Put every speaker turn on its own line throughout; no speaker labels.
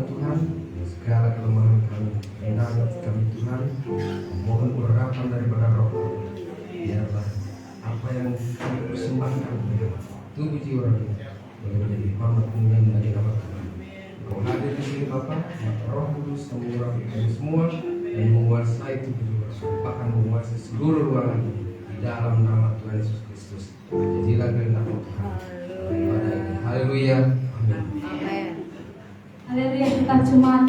Tuhan, segala kelemahan kami, kehinaan kami Tuhan, mohon urapan daripada Roh kami. Biarlah apa yang kami persembahkan tubuh jiwa kami boleh menjadi hormat kemuliaan bagi nama Tuhan. Kau hadir di sini Bapa, Roh Kudus mengurapi kami semua dan menguasai tubuh jiwa, bahkan menguasai seluruh ruangan ini di dalam nama Tuhan Yesus Kristus. Jadilah kehendak-Mu Tuhan. Pada ini, haleluya, amin.
Haleluya, kita cuma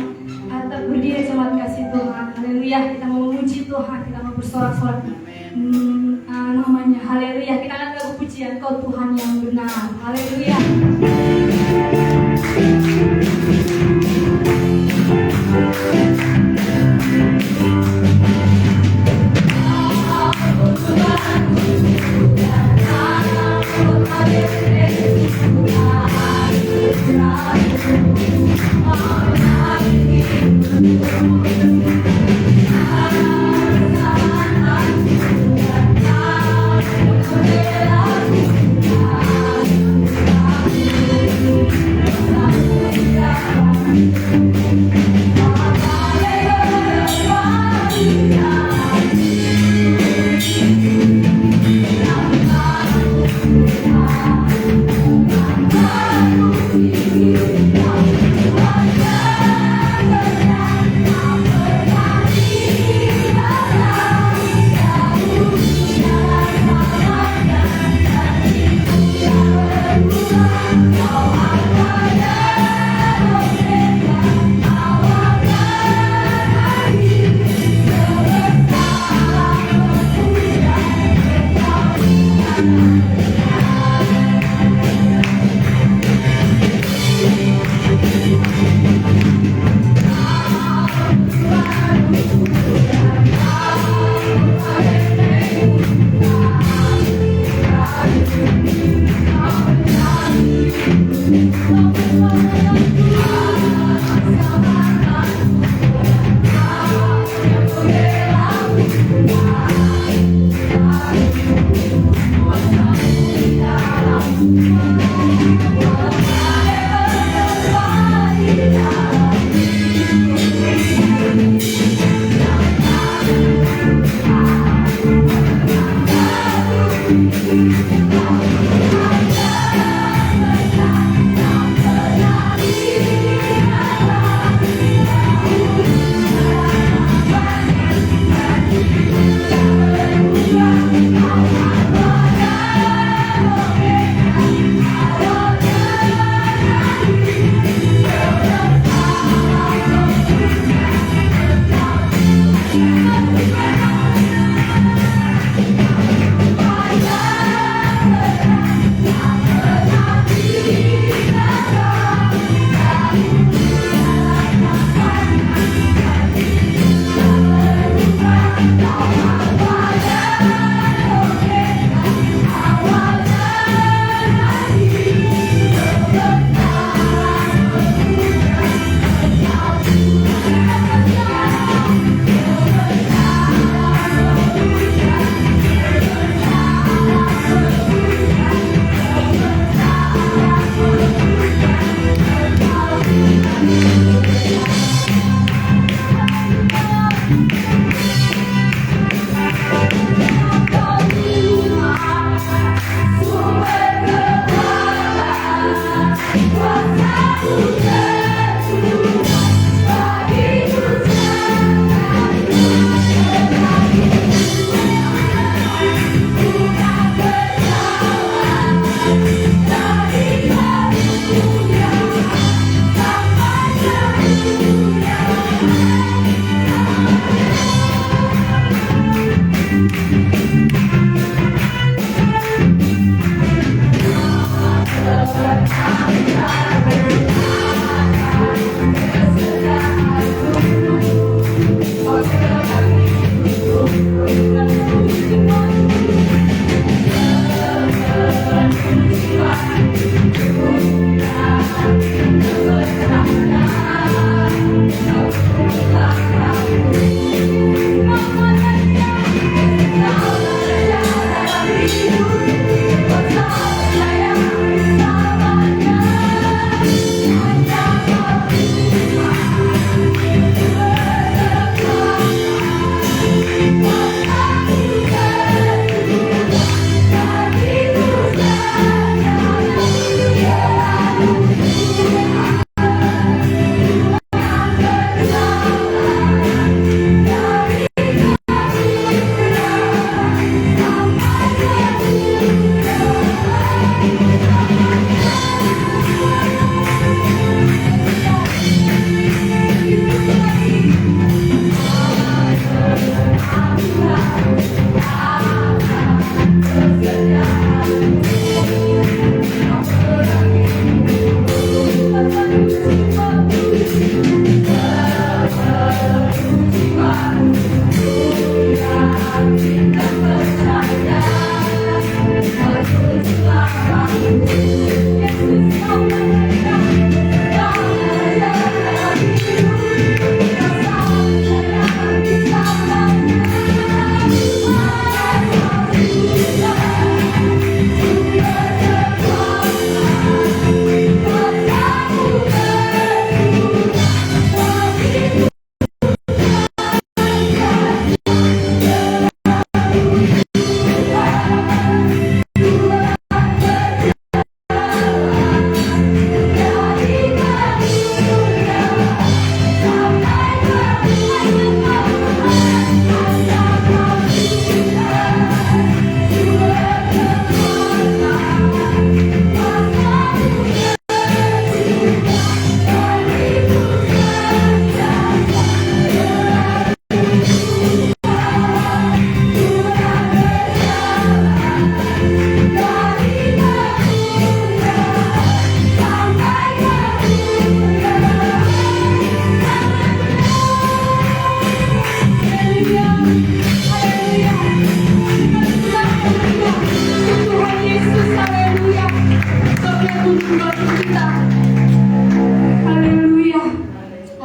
berdiri cuma kasih Tuhan. Haleluya, kita mau memuji Tuhan, kita mau bersorak-sorak namanya. Haleluya, kita akan lagu pujian Kau Tuhan yang benar. Haleluya.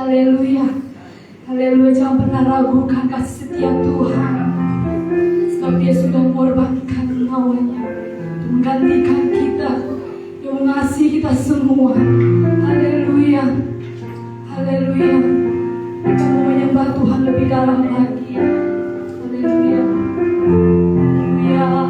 Haleluya. Haleluya, jangan pernah ragukan kasih setia Tuhan. Sebab Dia sudah mengorbankan nyawanya untuk menggantikan kita, yang mengasihi kita semua. Haleluya. Haleluya. Kita mau menyembah Tuhan lebih dalam lagi. Haleluya. Haleluya.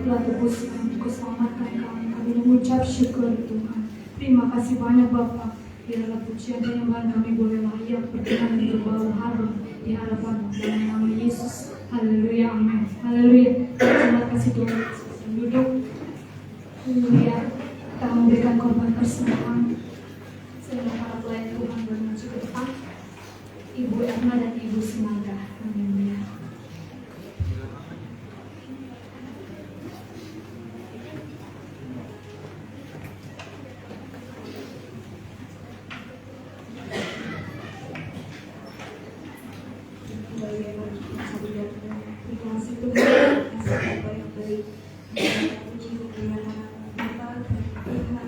telah tebus kami, Kau selamatkan kami. Kami mengucap syukur Tuhan. Terima kasih banyak Bapa. Biarlah pujian penyembahan kami boleh layak berkenan dan berbau harum di hadapan dalam nama Yesus. Haleluya, amin. Haleluya. Terima kasih Tuhan. Duduk. Haleluya. Kita memberikan korban persembahan. Sehingga para pelayan Tuhan bermaju ke depan. Ibu Erna dan Ibu Sinaga. Haleluya. Terima kasih Tuhan, kasih apa yang baik. Puji kemuliaan Bapa dan Tuhan,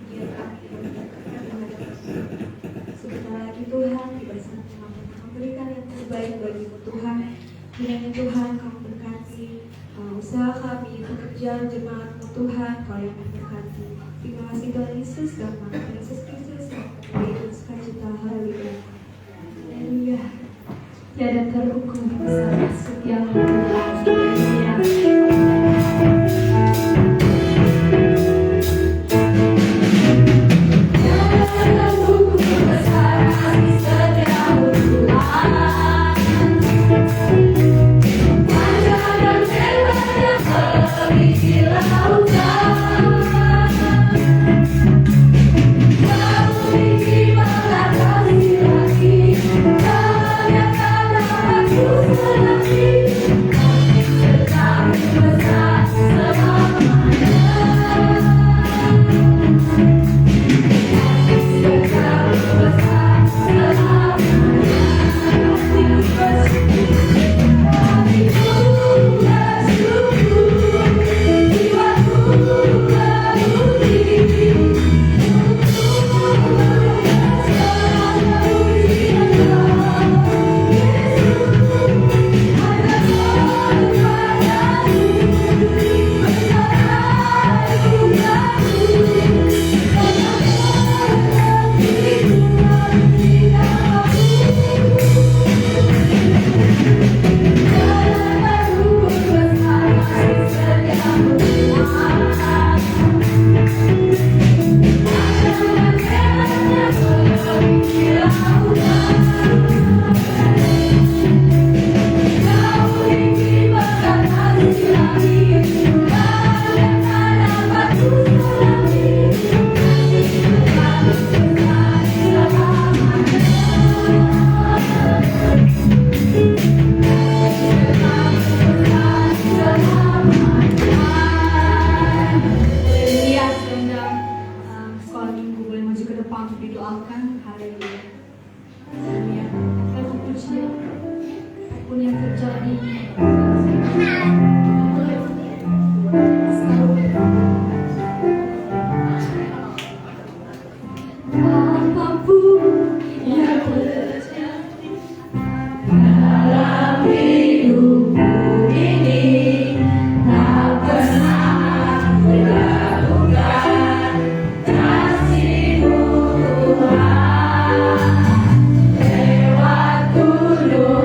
biar kami berkat sebentar lagi Tuhan di bersama kami memberikan yang terbaik bagimu Tuhan. Kiranya Tuhan Kau berkati usaha kami, pekerjaan jemaatmu Tuhan, Kau yang memberkati. Terima kasih Tuhan Yesus, dalam nama Yesus Kristus, kami sukacita. Haleluya. Haleluya. Tiada terhukum bersalah setiap Haleluya.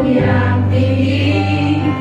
Yang tinggi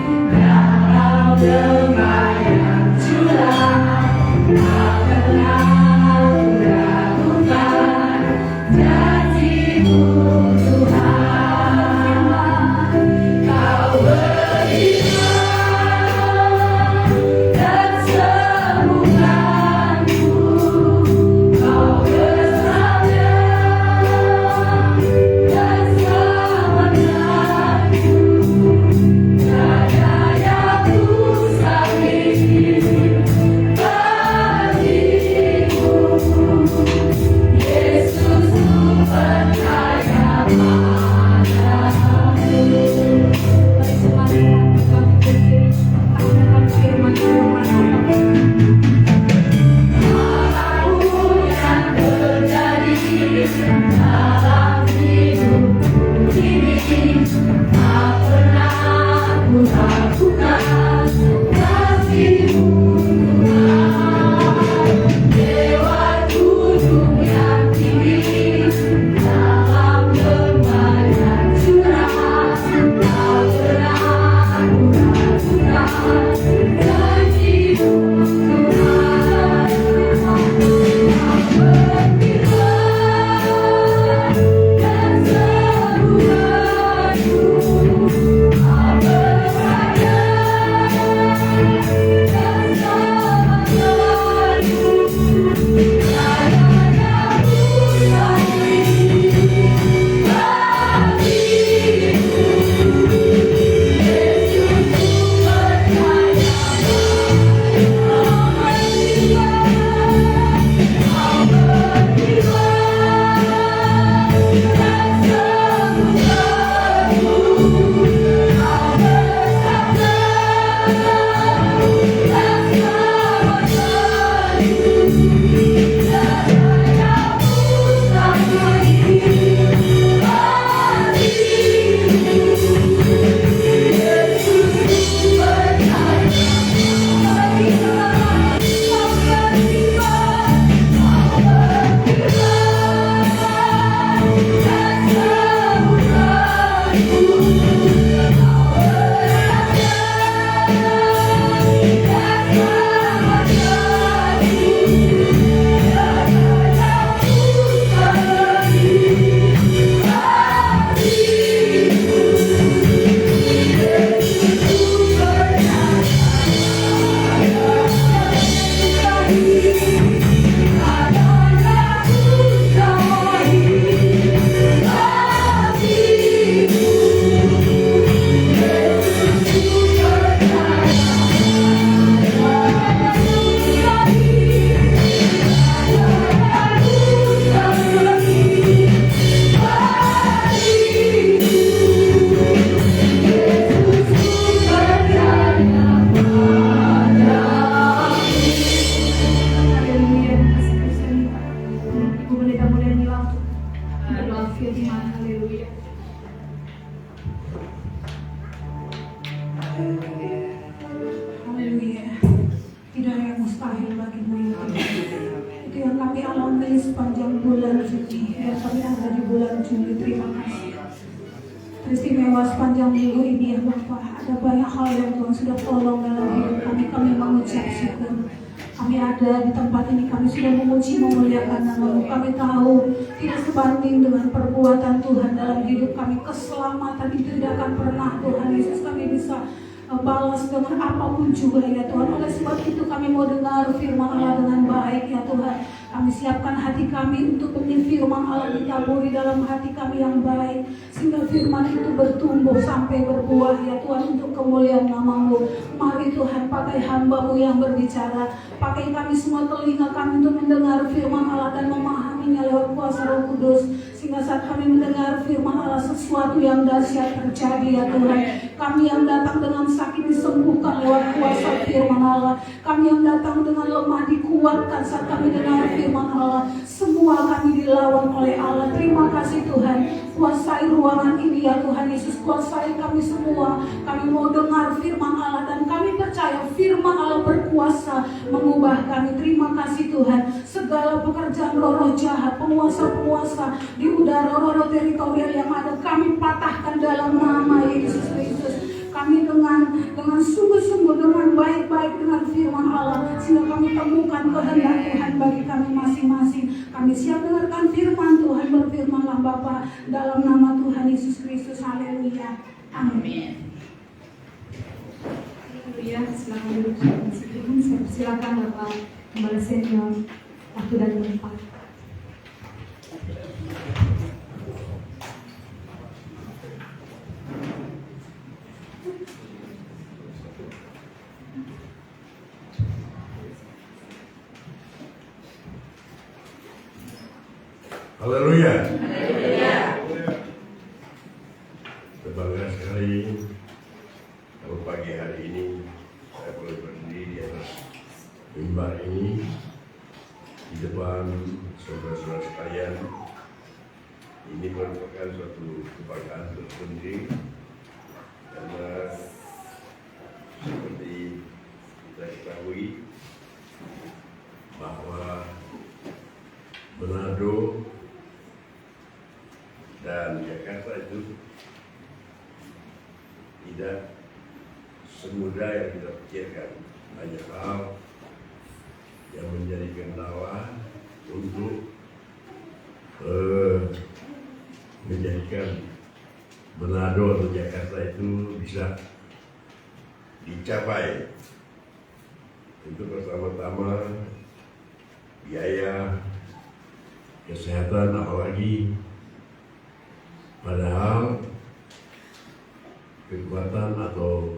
ini sepanjang bulan Juni. Ya, kami ada di bulan Juni. Terima kasih. Teristimewa sepanjang minggu ini ya Bapak. Ada banyak hal yang Tuhan sudah tolong dalam hidup kami. Kami mengucap syukur. Kami ada di tempat ini, kami sudah memuji memuliakan nama-Mu. Kami tahu tidak sebanding dengan perbuatan Tuhan dalam hidup kami. Keselamatan itu tidak akan pernah Tuhan Yesus kami bisa balas dengan apapun juga ya Tuhan. Oleh sebab itu kami mau dengar firman Allah dengan baik ya Tuhan. Kami siapkan hati kami untuk benih firman Allah ditaburi dalam hati kami yang baik, sehingga firman itu bertumbuh sampai berbuah ya Tuhan, untuk kemuliaan nama-Mu. Mari Tuhan, pakai hamba-Mu yang berbicara, pakai kami semua telinga kami untuk mendengar firman Allah dan memahaminya lewat kuasa Roh Kudus, sehingga saat kami mendengar firman Allah sesuatu yang dahsyat terjadi ya Tuhan. Kami yang datang dengan sakit disembuhkan lewat kuasa firman Allah. Kami yang datang dengan lemah dikuatkan saat kami dengar firman Allah. Semua kami dilawan oleh Allah. Terima kasih Tuhan. Kuasai ruangan ini ya Tuhan Yesus. Kuasai kami semua. Kami mau dengar firman Allah dan kami percaya firman Allah berkuasa mengubah kami. Terima kasih Tuhan. Segala pekerjaan roh-roh jahat, penguasa-penguasa di udara, roh-roh teritorial yang ada, kami patahkan dalam nama Yesus Kristus. Kami dengan sungguh-sungguh, dengan baik-baik dengan firman Allah, sehingga kami temukan kehendak Tuhan bagi kami masing-masing. Kami siap dengarkan firman Tuhan. Berfirmanlah Bapa, dalam nama Tuhan Yesus Kristus. Haleluya. Amin.
Haleluya. Silakan duduk. Silakan Bapak Gembala Senior, waktu dan tempat.
Haleluya. Berbangga sekali kalau pagi hari ini saya boleh berdiri di atas mimbar ini di depan saudara-saudara sekalian. Ini merupakan suatu kebanggaan tersendiri karena seperti kita ketahui bahwa Manado dan Jakarta itu tidak semudah yang kita pikirkan. Banyak hal yang menjadi kendala untuk menjadikan Manado atau Jakarta itu bisa dicapai. Itu pertama-tama biaya kesehatan, apalagi padahal kekuatan atau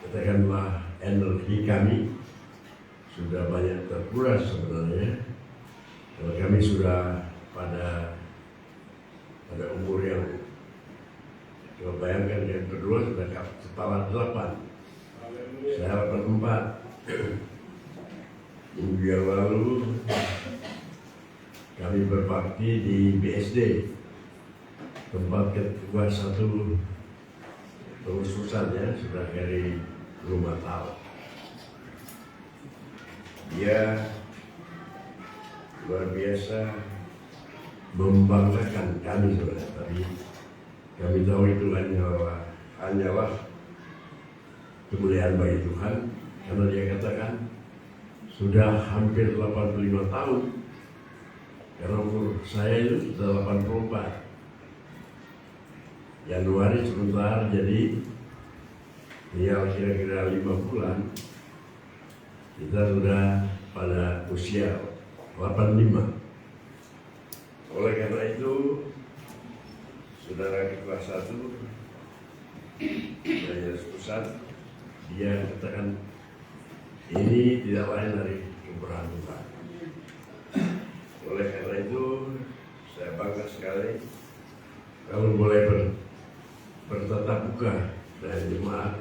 katakanlah energi kami sudah banyak terkuras sebenarnya. Kalau kami sudah pada umur yang, coba bayangkan yang kedua sudah kepala 8, saya 84. Minggu yang lalu kami berbakti di BSD, tempat ketua satu pengususan ya, sudah dari rumah tahu. Dia luar biasa membanggakan kami sebenarnya, tapi kami tahu itu hanyalah kemuliaan bagi Tuhan, karena dia katakan sudah hampir 85 tahun, karena umur saya itu sudah 84. Januari sebentar, jadi tinggal kira-kira 5 bulan kita sudah pada usia 85. Oleh karena itu, saudara ketua 1 dari pusat, dia katakan ini tidak lain dari kemurahan Tuhan. Oleh karena itu, saya bangga sekali kalau boleh bertatap muka dengan jemaat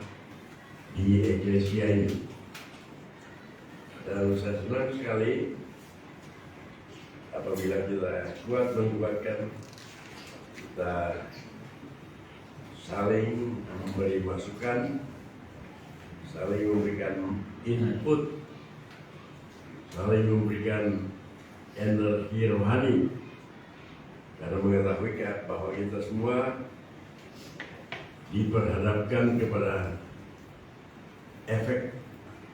di eklesia ini. Dan saya senang sekali apabila kita kuat menguatkan, kita saling memberi masukan, saling memberikan input, saling memberikan energi rohani, karena mengetahui bahwa kita semua diperhadapkan kepada efek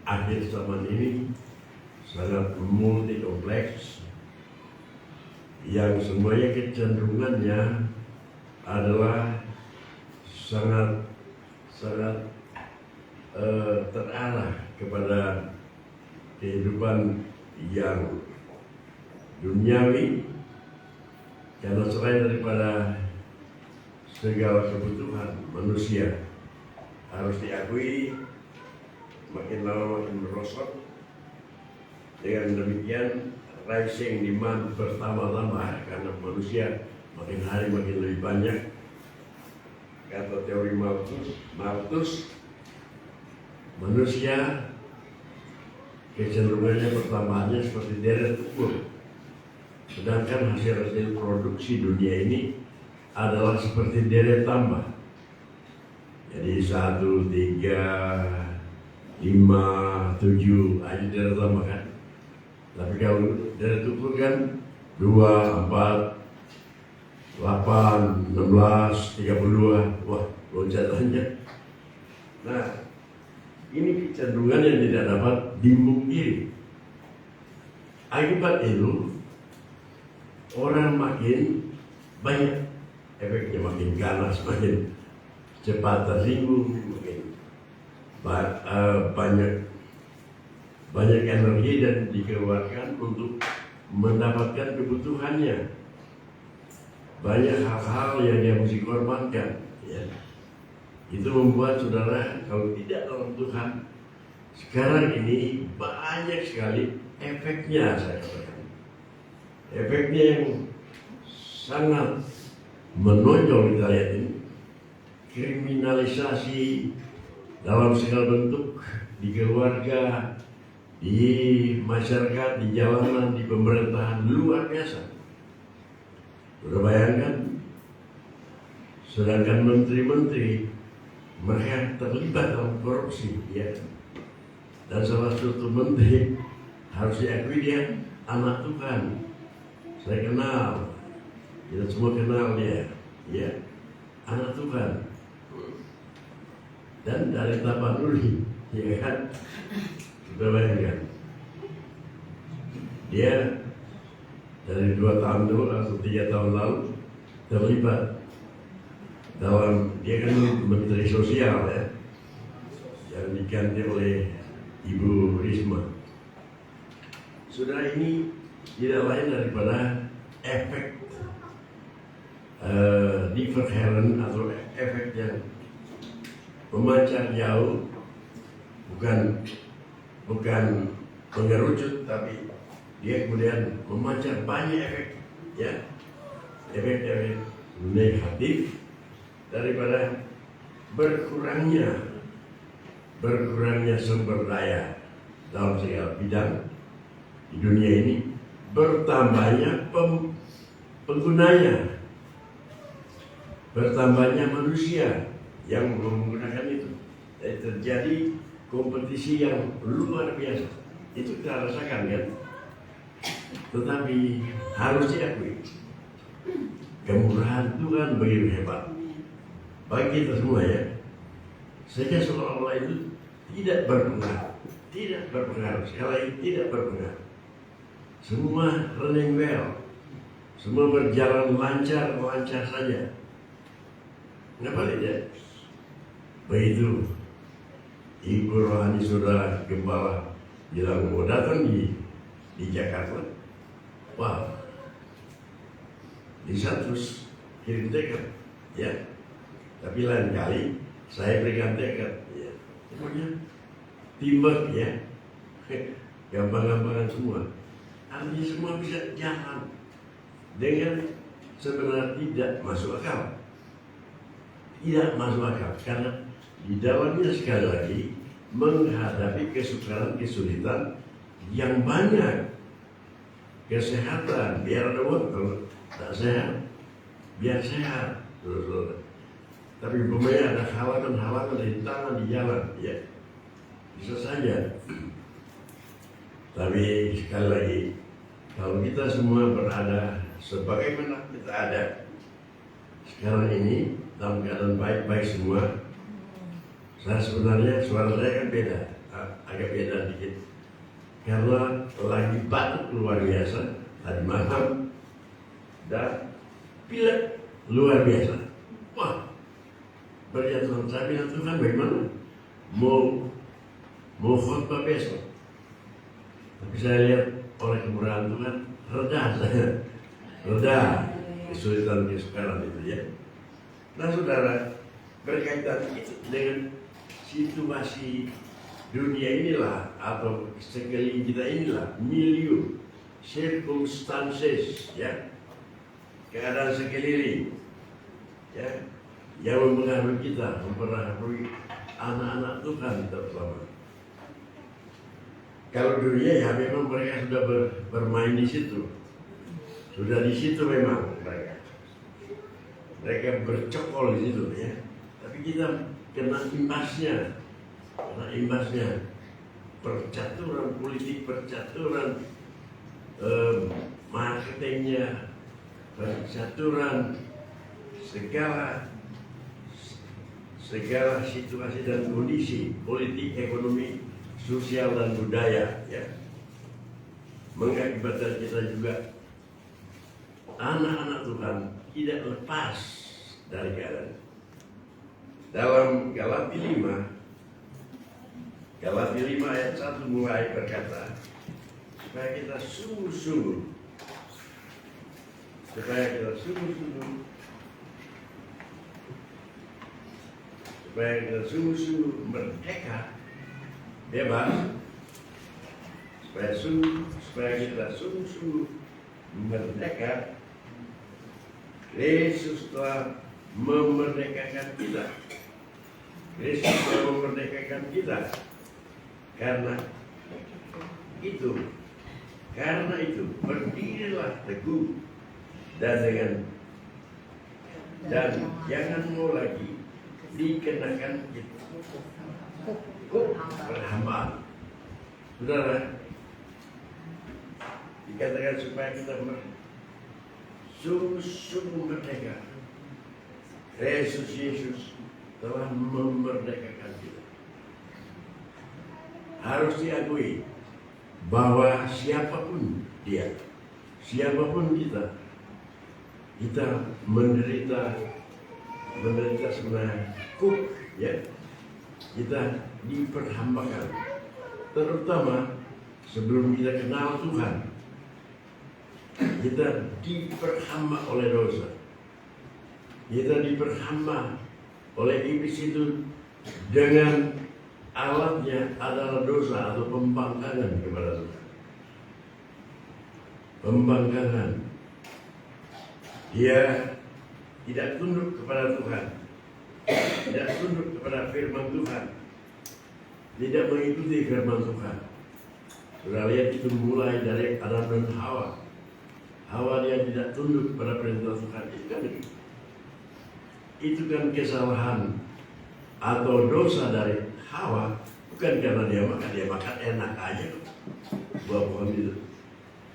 akhir zaman ini sangat multi kompleks, yang semuanya kecenderungannya adalah sangat terarah kepada kehidupan yang duniawi, karena selain daripada segala kebutuhan manusia harus diakui makin lama makin merosot. Dengan demikian rising demand bertambah-tambah karena manusia makin hari makin lebih banyak. Kata teori Malthus, manusia kecenderungannya pertambahannya seperti deret ukur, sedangkan hasil produksi dunia ini adalah seperti deret tambah. Jadi 1, 3, 5, 7 aja deret tambah kan. Tapi kalau deret ukur kan 2, 4, 8, 16, 32, wah loncat-loncat. Nah, ini kecenderungan yang tidak dapat dimungkiri. Akibat itu, orang makin banyak, efeknya makin ganas, makin cepat tersinggung, makin banyak energi dan dikeluarkan untuk mendapatkan kebutuhannya. Banyak hal-hal yang dia mesti korbankan, ya. Itu membuat saudara kalau tidak dalam Tuhan sekarang ini banyak sekali efeknya, saya katakan. Efeknya yang sangat menonjol kita lihat ini, kriminalisasi dalam segala bentuk, di keluarga, di masyarakat, di jalanan, di pemerintahan, luar biasa. Sudah bayangkan, sedangkan menteri-menteri mereka terlibat dalam korupsi, ya. Dan salah satu menteri harus diakui dia anak Tuhan. Saya kenal, kita semua kenal dia, ya, anak Tuhan. Dan dari Tapanuli, ya kan, sudah bayangkan, dia dari 2 tahun dulu atau 3 tahun lalu terlibat dalam, dia kan menteri sosial, ya, yang diganti oleh Ibu Risma. Saudara, ini tidak lain daripada efek divergent atau efek yang memancar jauh, bukan mengerucut, tapi dia kemudian memancar banyak efek, ya, efek negatif daripada berkurangnya sumber daya dalam segala bidang di dunia ini, bertambahnya penggunanya, bertambahnya manusia yang menggunakan itu. Jadi terjadi kompetisi yang luar biasa. Itu kita rasakan, kan? Tetapi harus diakui, kemurahan Tuhan begitu hebat bagi kita semua, ya. Sehingga seolah-olah itu tidak berpengaruh, sekali lagi tidak berpengaruh. Semua running well, semua berjalan lancar saja. Kenapa tidak? Begitu Ibu rohani saudara gembala bilang mau datang di Jakarta, wah, bisa terus kirim tekad, ya. Tapi lain kali saya berikan tekad, ya. Semuanya timbang, ya, gampang-gampangan semua. Artinya semua bisa jalan dengan sebenarnya tidak masuk akal. Tidak masuk akal karena di dalamnya sekali lagi menghadapi kesulitan yang banyak. Kesehatan, biar ada uang, kalau tak sehat, biar sehat. Tapi umpamanya ada halangan di tangan, di jalan, ya, bisa saja. Tapi sekali lagi, kalau kita semua berada sebagaimana kita ada sekarang ini dalam keadaan baik-baik semua, saya sebenarnya suara saya kan beda, agak beda dikit, karena lagi batuk luar biasa tadi malam dan pilek luar biasa. Wah, berjatuhan saya bilang Tuhan bagaimana? Mau khotbah besok. Tapi saya lihat oleh kemurahan Tuhan reda kesulitan kesukaran itu ya. Nah saudara, berkaitan itu dengan situasi dunia inilah atau sekeliling kita inilah, milieu, circumstances ya, keadaan sekeliling ya, yang mempengaruhi kita, mempengaruhi anak-anak Tuhan terutama. Kalau dunia ya memang mereka sudah bermain di situ, sudah di situ memang mereka bercokol di situ ya. Tapi kita kena imbasnya, percaturan politik, percaturan marketingnya, percaturan segala situasi dan kondisi politik, ekonomi, sosial dan budaya ya, mengakibatkan kita juga anak-anak Tuhan tidak lepas dari keadaan. Dalam Galatia 5 ayat 1 mulai berkata, supaya kita sungguh-sungguh merdeka, bebas, supaya kita sungguh-sungguh merdeka. Yesus telah memerdekakan kita. Karena itu berdirilah teguh dan jangan mau lagi dikenakan perhambaan. Saudara, dikatakan supaya kita sungguh merdeka. Yesus telah memerdekakan kita. Harus diakui bahwa siapapun kita menderita sebenarnya ya. Kita diperhambakan, terutama sebelum kita kenal Tuhan. Kita diperhamba oleh dosa. Kita diperhamba oleh iblis itu dengan alatnya adalah dosa atau pembangkangan kepada Tuhan. Pembangkangan. Dia tidak tunduk kepada Tuhan, tidak tunduk kepada firman Tuhan, tidak mengikuti firman Tuhan. Sudah lihat itu mulai dari Adam dan Hawa. Hawa dia tidak tunduk pada perintah Tuhan. Itu kan kesalahan atau dosa dari Hawa, bukan karena dia makan enak aja buah pohon itu.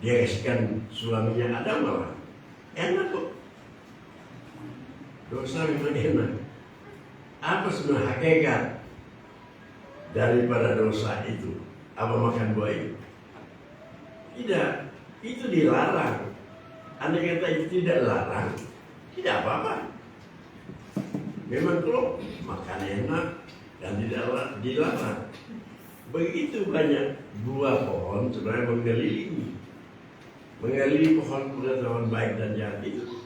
Dia kasihkan suaminya Adam malah enak kok. Dosa memang enak. Apa sebenarnya hakikat daripada dosa itu? Apa makan buah itu? Tidak, itu dilarang. Andai kata itu tidak larang, tidak apa-apa. Memang kalau makan enak dan tidak dilarang. Begitu banyak buah pohon sebenarnya mengelilingi pohon pengetahuan baik dan jahat itu.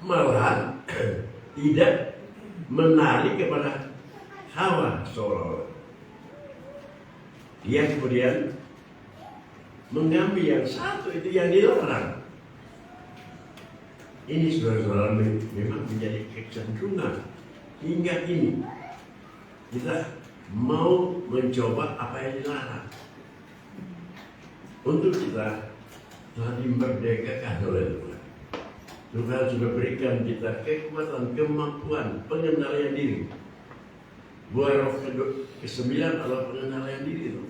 Malahan tidak menarik kepada Hawa seolah-olah. Dia kemudian mengambil yang satu itu yang dilarang. Ini saudara-saudara memang menjadi kecenderungan hingga ini. Kita mau mencoba apa yang dilarang. Untuk kita telah dimerdekakan oleh Tuhan. Tuhan sudah berikan kita kekuatan, kemampuan, pengendalian diri. Buah roh ke-9 adalah pengendalian diri itu.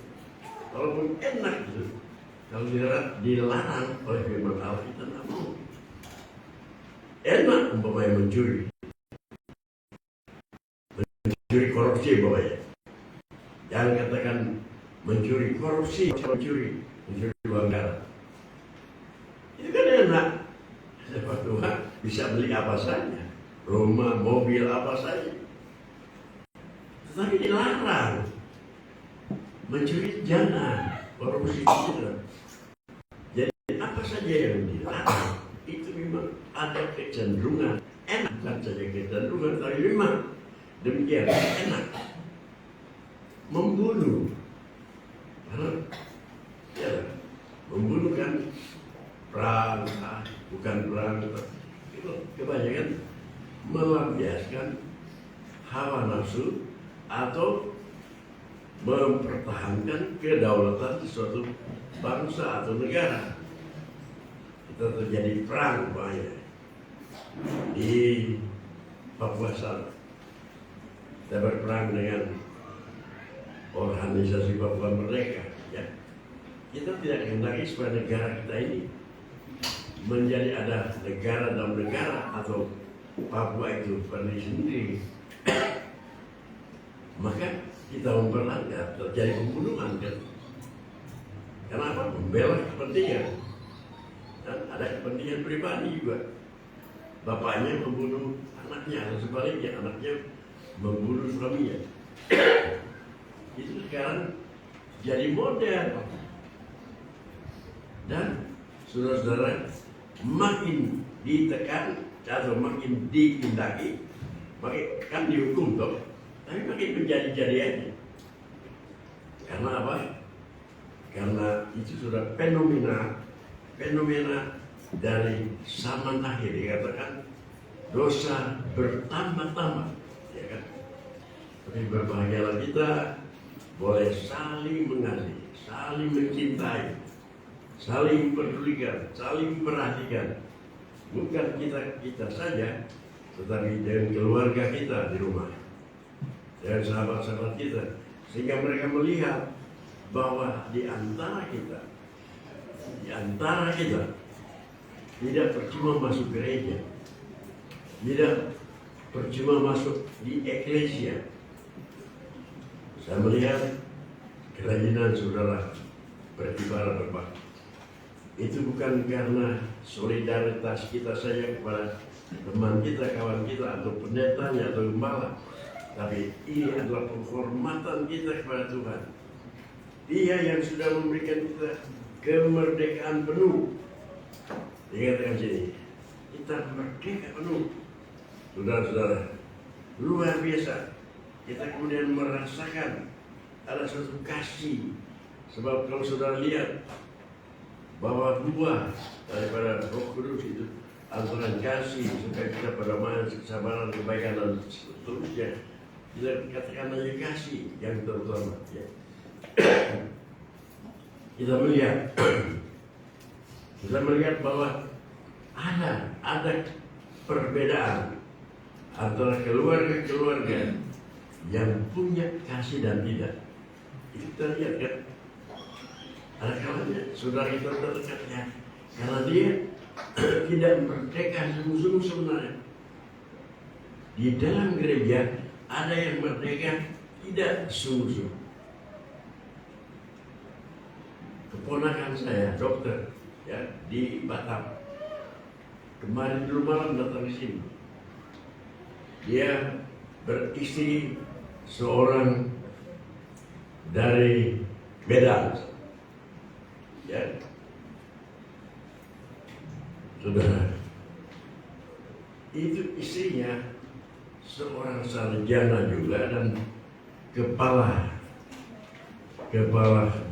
walaupun enak gitu, kalau dilarang oleh firman Allah kita tidak mau. Enak umpamanya mencuri korupsi umpamanya. Jangan katakan mencuri korupsi, mencuri uang negara. Itu kan enak. Sebab Tuhan bisa beli apa saja, rumah, mobil, apa saja. Tetapi dilarang. Mencuri jangan, korupsi tidak. Jadi apa saja yang dilarang itu memang ada kecenderungan enak, bukan saja kecenderungan, tapi memang demikian enak. Membunuh, karena ya, membunuh kan perang, bukan perang, itu kebanyakan melampiaskan hawa nafsu atau mempertahankan kedaulatan suatu bangsa atau negara. Kita terjadi perang banyak di Papua sana. Kita berperang dengan organisasi Papua Merdeka. Ya. Kita tidak kehendaki supaya negara kita ini menjadi ada negara dalam negara atau Papua itu berdiri sendiri. Maka kita memperlanggar, terjadi pembunuhan kan? Kenapa? Membela kepentingan. Dan ada kepentingan pribadi juga. Bapaknya membunuh anaknya atau sebaliknya, anaknya membunuh suaminya. Itu sekarang jadi modern. Dan saudara-saudara, makin ditekan atau makin ditindaki, makin kan dihukum toh, tapi makin menjadi-jadi aja. Karena apa? Karena itu sudah fenomena dari zaman akhir, dikatakan dosa bertambah-tambah, ya kan? Tapi berbahagialah kita boleh saling mengasihi, saling mencintai, saling pedulikan, saling perhatikan. Bukan kita saja, tetapi dengan keluarga kita di rumah, dengan sahabat-sahabat kita, sehingga mereka melihat bahwa di antara kita tidak percuma masuk gereja, tidak percuma masuk di eklesia. Saya melihat kerajinan saudara beribadah berbakti. Itu bukan karena solidaritas kita saja kepada teman kita, kawan kita, atau pendetanya, atau gembala, tapi ini adalah penghormatan kita kepada Tuhan. Dia yang sudah memberikan kita kemerdekaan penuh. Dikatakan sini, kita merdeka penuh. Saudara-saudara, luar biasa. Kita kemudian merasakan ada suatu kasih. Sebab kalau saudara lihat bahwa buah daripada Roh Kudus itu antara kasih, supaya kita perdamaian, kesabaran, kebaikan dan seterusnya. Kita katakan aja kasih yang terutama. Ya. Kita melihat bahwa ada perbedaan antara keluarga-keluarga yang punya kasih dan tidak. Itu kita lihat kan. Ada kalanya saudara kita terdekatnya, karena dia tidak merdeka sungguh-sungguh sebenarnya. Di dalam gereja ada yang merdeka tidak sungguh-sungguh. Keponakan saya, dokter, ya, di Batam. Kemarin dulu malam datang ke sini. Dia beristri seorang dari Medan. Ya, saudara, itu istrinya seorang sarjana juga dan kepala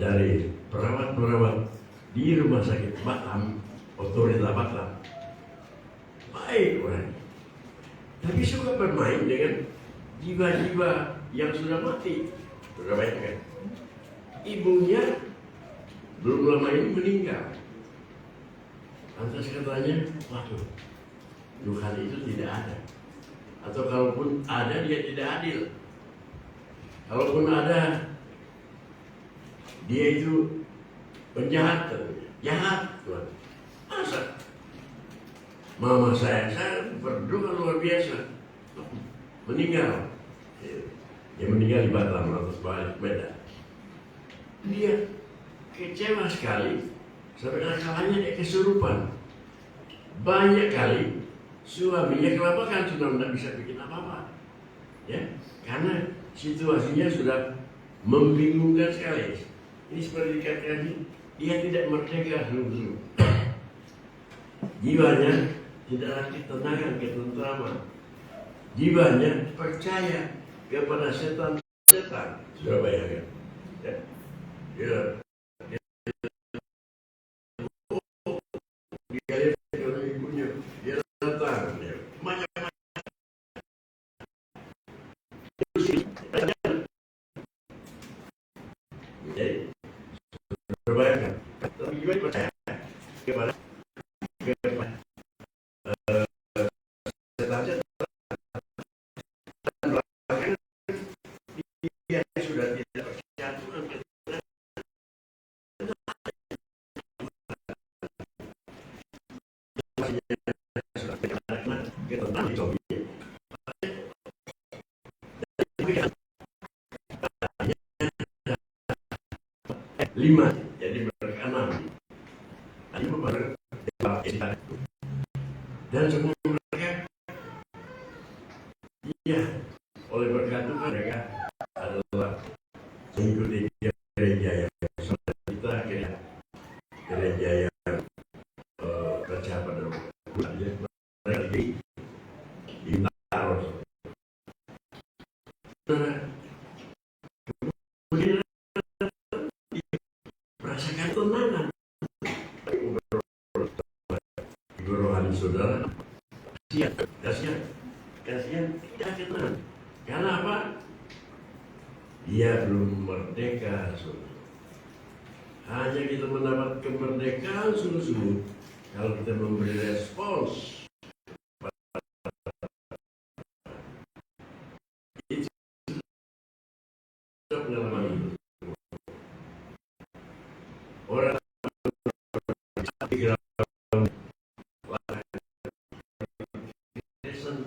dari perawat-perawat di rumah sakit Batam, otoritas Batam. Baik orang, tapi suka bermain dengan jiwa-jiwa yang sudah mati. Sudah baik kan? Ibunya belum lama ini meninggal. Lantas katanya, waduh, Tuhan itu tidak ada. Atau kalaupun ada, dia tidak adil. Kalaupun ada, dia itu penjahat, jahat Tuhan. Masa mama saya berdoa luar biasa, meninggal. Dia meninggal di Batam atau balik Medan. Dia kecewa sekali, sampai kalanya dia kesurupan. Banyak kali suaminya kelabakan, sudah tidak bisa bikin apa-apa, ya, karena situasinya sudah membingungkan sekali. Ini seperti dikatakan, dia tidak merdeka sungguh-sungguh. Jiwanya tidak lagi ketenangan, ketentraman. Jiwanya percaya kepada setan. Sudah bayangkan, ya. Dia ibunya, dia datang, macam-macam. Jadi, berbayangkan, tapi juga percaya kepada setan. Dia sudah tidak percaya Tuhan. Lima, jadi mereka 6. Lima baru dan semua mereka, iya, oleh berkat Tuhan mereka adalah mengikuti gereja yang kita gereja yang percaya pada Tuhan. Mereka ditaruh. Kemudian merasakan tenangan. Ibu rohani saudara, kasihan, tidak tenang. Karena apa? Dia belum merdeka, saudara. Hanya kita mendapat kemerdekaan sungguh-sungguh kalau kita memberi respons. Itu pengalaman itu. Orang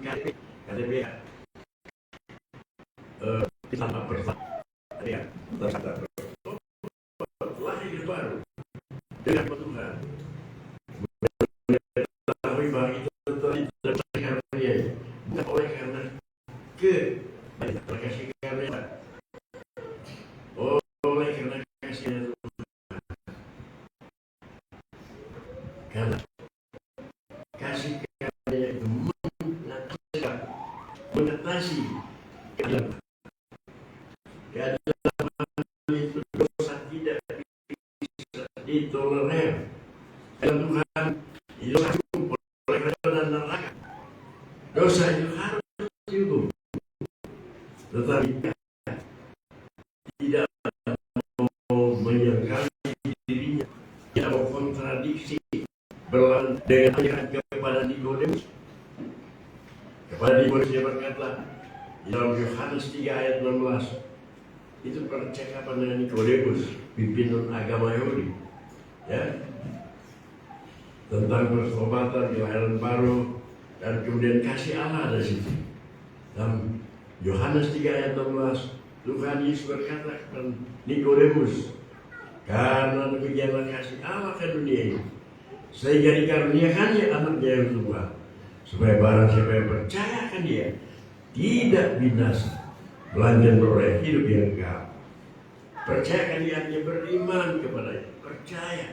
KTP sama bersama ya tersadar lahir baru dengan Tuhan, mengetahui bahwa itu tidak karena dia, bukan oleh karena kasih karunia, oleh karena kasih Tuhan, karena kasih karunia itu mengatasi keadaan itu dosa tidak bisa ditolerir. Dan Tuhan itu hukum oleh kerajaan dan neraka. Dosa itu harus dihukum. Tetapi tidak mau menyangkali dirinya, tidak mau kontradiksi berlawan dengan ajaran kepada Nikodemus. Kepada Nikodemus dia berkata di dalam Yohanes 3 ayat 16, itu percakapan dengan Nikodemus, pimpinan agama Yahudi, ya, tentang pertobatan, kelahiran baru, dan kemudian kasih Allah dari situ. Dalam Yohanes 3 ayat 16, Tuhan Yesus berkata kepada Nikodemus, karena demikianlah kasih Allah ke dunia ini, sehingga dikaruniakannya anaknya yang tunggal, supaya barang siapa yang percaya akan dia tidak binasa, melainkan beroleh hidup yang kekal. Percayakan dia, hanya beriman kepadanya. Percaya,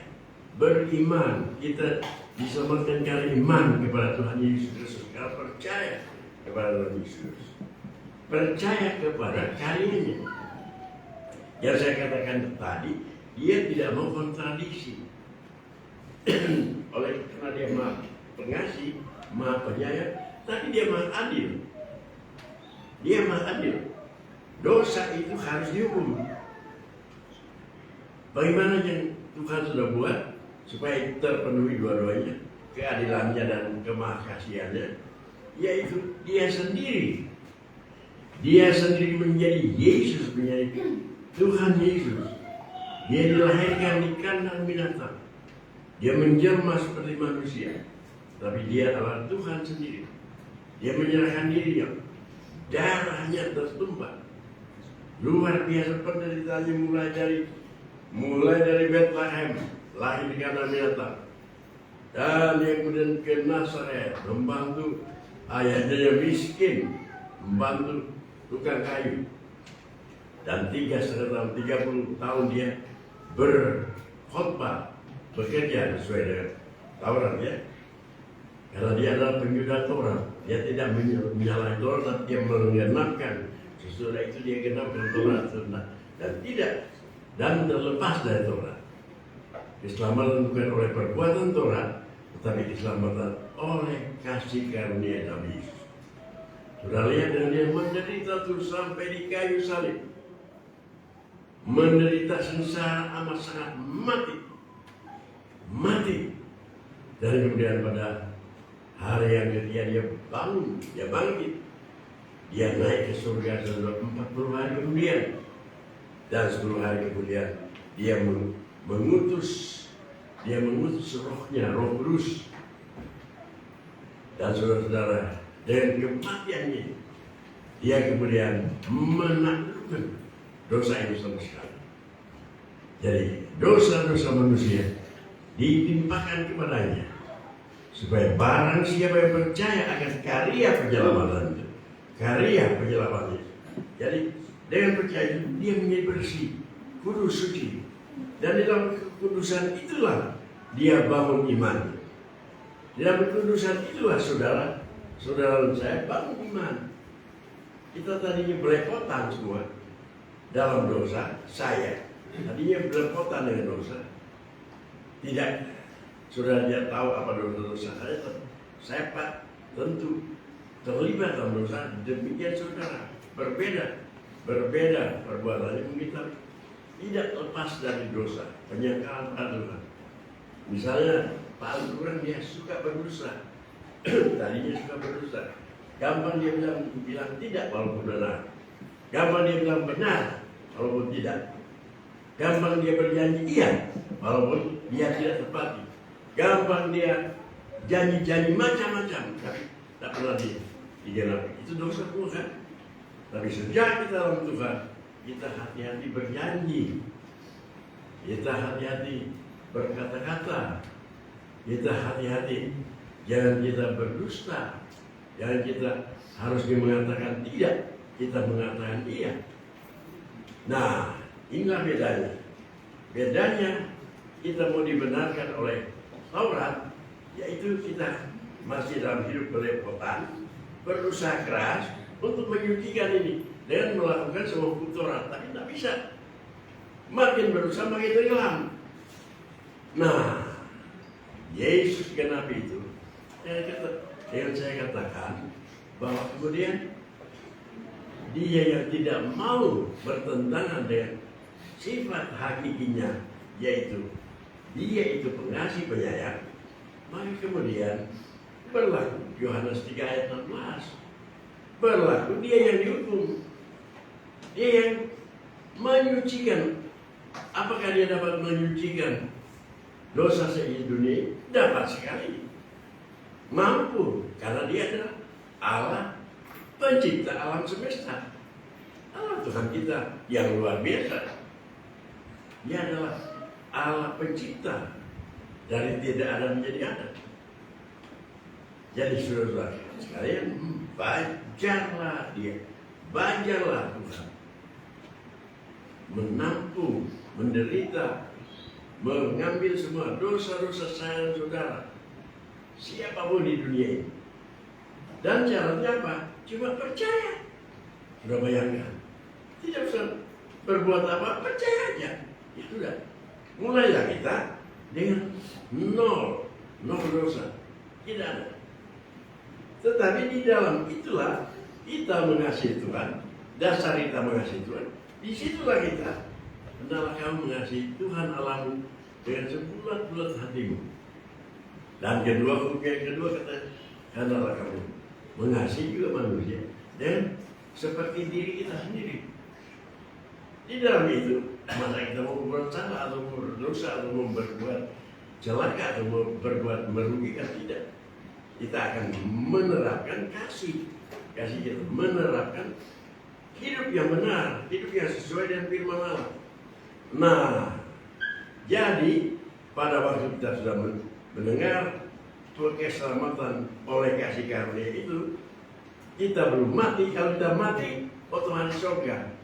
beriman. Kita diselamatkan karena iman kepada Tuhan Yesus Kristus. Kalau percaya kepada Tuhan Yesus, percaya kepada karyanya. Yang saya katakan tadi, dia tidak mau kontradiksi. Oleh karena dia maha pengasih, maha penyayang, tapi dia maha adil. Dia maha adil. Dosa itu harus dihukum. Bagaimana yang Tuhan sudah buat supaya terpenuhi dua-duanya, keadilannya dan kemahkasihannya, yaitu dia sendiri. Dia sendiri menjadi Yesus, menjadi Tuhan Yesus. Dia dilahirkan di kandang binatang. Dia menjelma seperti manusia, tapi dia adalah Tuhan sendiri. Dia menyerahkan dirinya, darahnya tertumpah. Luar biasa penderitaannya mulai dari Bethlehem, lahir di kandang binatang. Dan dia kemudian ke Nazaret, membantu ayahnya yang miskin, membantu tukang kayu. Dan 30 tahun dia berkhotbah, bekerja sesuai dengan Taurat ya. Karena dia adalah penjual Taurat, dia tidak menyalahi Taurat, tapi dia menggenapkan. Sesudah itu dia genapkan Taurat dan terlepas dari Taurat. Keselamatan bukan oleh perbuatan Taurat, tetapi keselamatan oleh kasih karunia Nabi Yesus. Sudah lihat dengan dia menderita terus sampai di kayu salib. Menderita sengsara amat sangat, mati. Dan kemudian pada hari yang ketiga dia bangkit, dia naik ke surga setelah 40 hari kemudian, dan 10 hari kemudian dia mengutus rohnya, Roh Kudus. Dan saudara-saudara, dengan kematiannya dia kemudian menaklukkan dosa itu sama sekali. Jadi dosa-dosa manusia ditimpakan kepadanya, supaya barang siapa yang percaya akan karya penyelamatan itu. Jadi dengan percaya itu dia menjadi bersih, kudus, suci. Dan di dalam kekudusan itulah dia bangun iman. Di dalam kekudusan itulah saudara saya bangun iman. Kita tadinya belepotan semua dalam dosa, saya tadinya belepotan dengan dosa. Tidak, saudara dia tahu apa dosa saya Pak tentu terlibat dalam dosa. Demikian saudara, berbeda perbuatannya, kita tidak lepas dari dosa, penyangkalan pada dosa. Misalnya Pak Al-Quran dia suka berdosa, tadinya suka berdosa, gampang dia bilang tidak walaupun benar, gampang dia bilang benar walaupun tidak, gampang dia berjanji iya walaupun dia tidak tepati, gampang dia janji macam-macam tapi tak pernah digenapi. Itu dosa bukan? Tapi sejak kita dalam Tuhan, kita hati-hati berjanji, kita hati-hati berkata-kata, kita hati-hati jangan kita berdusta, jangan kita harus mengatakan tidak, kita mengatakan iya. Nah, inilah bedanya. Bedanya kita mau dibenarkan oleh Taurat, yaitu kita masih dalam hidup belepotan, berusaha keras untuk menyucikan ini dengan melakukan semua Taurat, tapi tidak bisa. Makin berusaha makin tenggelam. Nah, Yesus genapi itu. Yang saya katakan bahwa kemudian dia yang tidak mau bertentangan dengan sifat hakikinya, yaitu dia itu pengasih penyayang, maka kemudian berlaku Yohanes 3 ayat 16. Berlaku dia yang dihukum, dia yang menyucikan. Apakah dia dapat menyucikan dosa se-dunia? Dapat sekali, mampu, karena dia adalah Allah pencipta alam semesta, Allah Tuhan kita yang luar biasa. Dia adalah Allah pencipta, dari tidak ada menjadi ada. Jadi saudara sekalian, belajarlah Tuhan menampung, menderita, mengambil semua dosa-dosa saya dan saudara, siapapun di dunia ini. Dan caranya apa? Cuma percaya. Sudah bayangkan, tidak usah berbuat apa, percaya aja. Itu dah. Mulailah kita dengan nol dosa, tidak ada. Tetapi di dalam itulah kita mengasihi Tuhan. Dasar kita mengasihi Tuhan. Disitulah kita, hendaklah kamu mengasihi Tuhan Allahmu dengan sebulat-bulat hatimu. Dan hukum yang kedua kata, hendaklah kamu mengasihi juga manusia dan seperti diri kita sendiri. Di dalam itu, masa kita mau berbuat salah atau berdosa atau mau berbuat celaka atau mau berbuat merugikan, tidak. Kita akan menerapkan kasih kita menerapkan hidup yang benar, hidup yang sesuai dengan firman Allah. Nah, jadi pada waktu kita sudah mendengar keselamatan oleh kasih karunia itu, kita belum mati. Kalau kita mati, otomatis surga.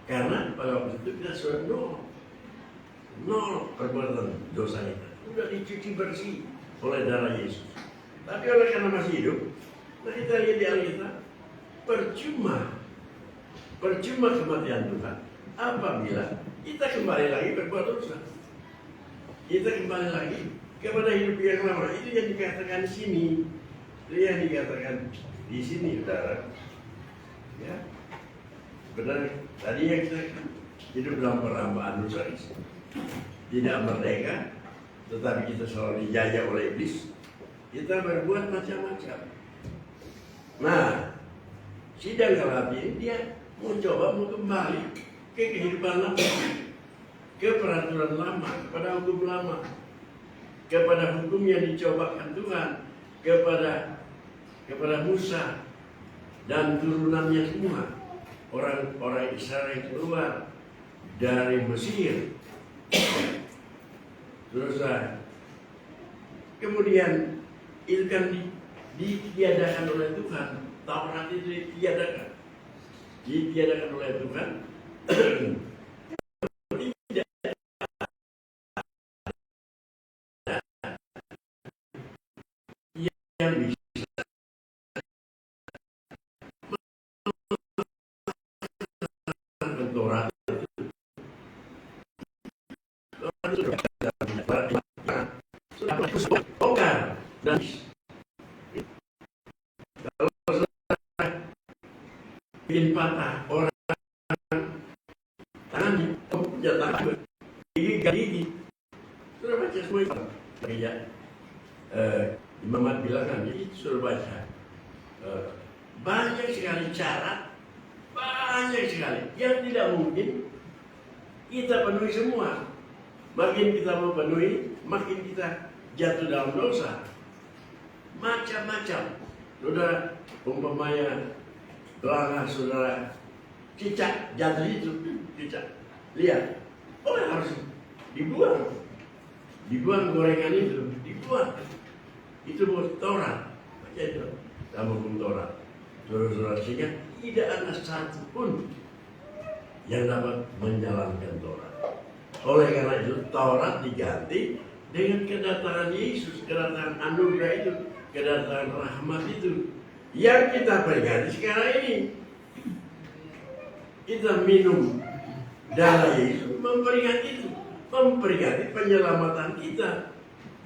Karena pada waktu itu kita sudah nol perbuatan dosa kita. Sudah dicuci bersih oleh darah Yesus. Tapi oleh karena masih hidup, nah kita lihat di Alkitab, percuma kematian Tuhan apabila kita kembali lagi berbuat dosa. Kita kembali lagi kepada hidup yang lama. Itu yang dikatakan di sini. Itu yang dikatakan di sini, saudara. Ya, benar. Tadinya kita hidup dalam perambaan dosa, tidak merdeka, tetapi kita selalu dijajah oleh iblis. Kita berbuat macam-macam. Nah, sidang Galatia ini dia mau kembali ke kehidupan lama, ke peraturan lama, kepada hukum lama, kepada hukum yang dicobakan Tuhan, kepada Musa dan turunannya semua, orang-orang Israel yang keluar dari Mesir. Terus kemudian itu kan ditiadakan oleh Tuhan. Taurat itu ditiadakan oleh Tuhan. Yang bisa Taurat sudah bongkar dan kalau bikin patah orang tangannya, jatuh gigi, sudah baca semua itu. Ya, Imam Ahmad bilang kan, itu sudah baca. Banyak sekali cara, banyak sekali yang tidak mungkin kita penuhi semua. Makin kita memenuhi, makin kita jatuh dalam dosa. Macam-macam. Saudara, umpamanya pelanggar saudara cicak jatuh itu, cicak. Lihat, harus dibuang. Dibuang gorengan itu, dibuang. Itu buat Taurat. Baca itu, dalam hukum Taurat. Saudara-saudara, sehingga tidak ada satu pun yang dapat menjalankan Taurat. Oleh karena itu Taurat diganti dengan kedatangan Yesus, kedatangan anugerah itu, kedatangan rahmat itu yang kita peringati sekarang ini. Kita minum darah Yesus, memperingati itu, memperingati penyelamatan kita,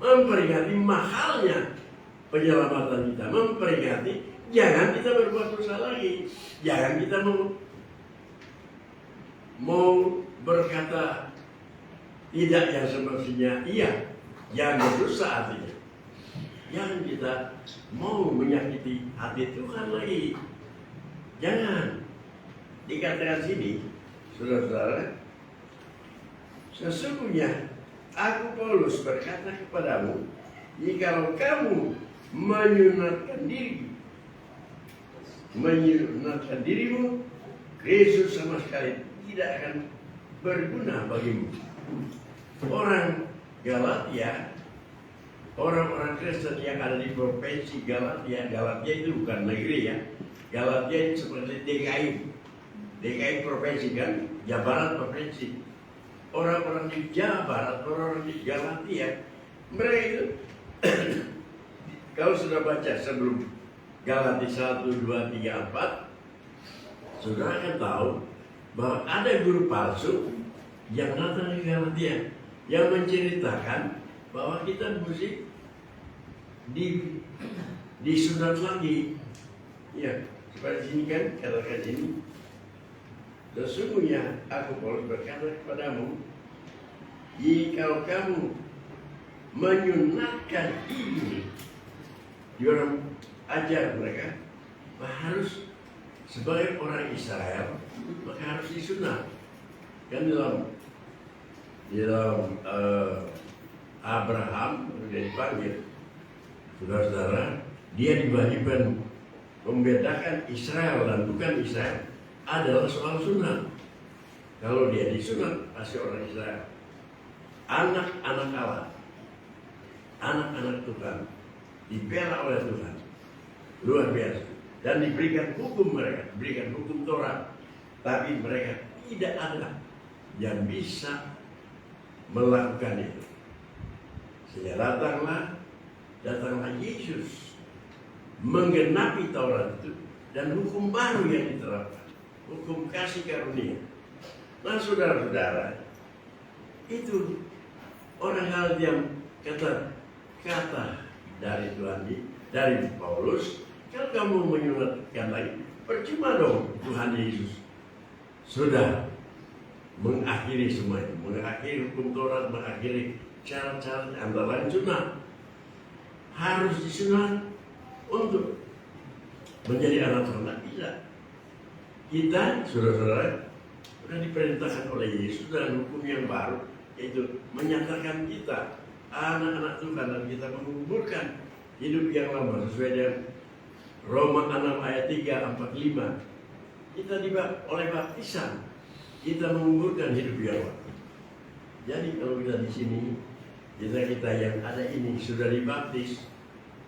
memperingati mahalnya penyelamatan kita, memperingati jangan kita berbuat dosa lagi, jangan kita mau berkata tidak yang semestinya iya, yang berdosa artinya. Yang kita mau menyakiti hati Tuhan lagi. Jangan. Dikatakan sini, saudara-saudara, sesungguhnya aku Paulus berkata kepadamu, jikalau kamu menyunatkan dirimu, Yesus sama sekali tidak akan berguna bagimu. Orang Galatia, orang-orang Kristen yang ada di provinsi Galatia itu bukan negeri ya. Galatia itu seperti DKI provinsi kan, Jawa Barat provinsi. Orang-orang di Jawa Barat, orang-orang di Galatia, mereka itu kalau sudah baca sebelum Galatia 1, 2, 3, 4, saudara akan tahu bahwa ada guru palsu yang datang di Galatia yang menceritakan bahwa kita mesti disunat lagi. Ya, seperti sini kan, katakan ini. Sesungguhnya aku Paulus berkata kepadamu, jika kamu menyunatkan diri, diorang ajar mereka harus sebagai orang Israel, maka harus disunat. Kan di dalam Abraham dia dipanggil, saudara-saudara, dia diwajibkan membedakan Israel dan bukan Israel adalah soal sunat. Kalau dia disunat pasti orang Israel, anak-anak Allah, anak-anak Tuhan, dibela oleh Tuhan, luar biasa, dan diberikan hukum mereka, diberikan hukum Torah, tapi mereka tidak ada yang bisa melakukan itu. Sehingga datanglah Yesus menggenapi Taurat itu dan hukum baru yang diterapkan, hukum kasih karunia. Nah, saudara-saudara, itu orang hal yang kata dari Tuhan, dari Paulus, kalau kamu menyunatkan lagi, percuma dong. Tuhan Yesus sudah mengakhiri semua itu, mengakhiri hukum Taurat, mengakhiri cara-cara antara lain sunat. Harus disunat untuk menjadi anak Tuhan. Tidak bisa. Kita, saudara-saudara, sudah diperintahkan oleh Yesus dan hukum yang baru, yaitu menyatakan kita anak-anak Tuhan dan kita menguburkan hidup yang lama sesuai dengan Roma 6 ayat 3-4-5. Kita oleh baptisan kita menguburkan hidup yang lama. Jadi kalau kita di sini, kita yang ada ini sudah dibaptis,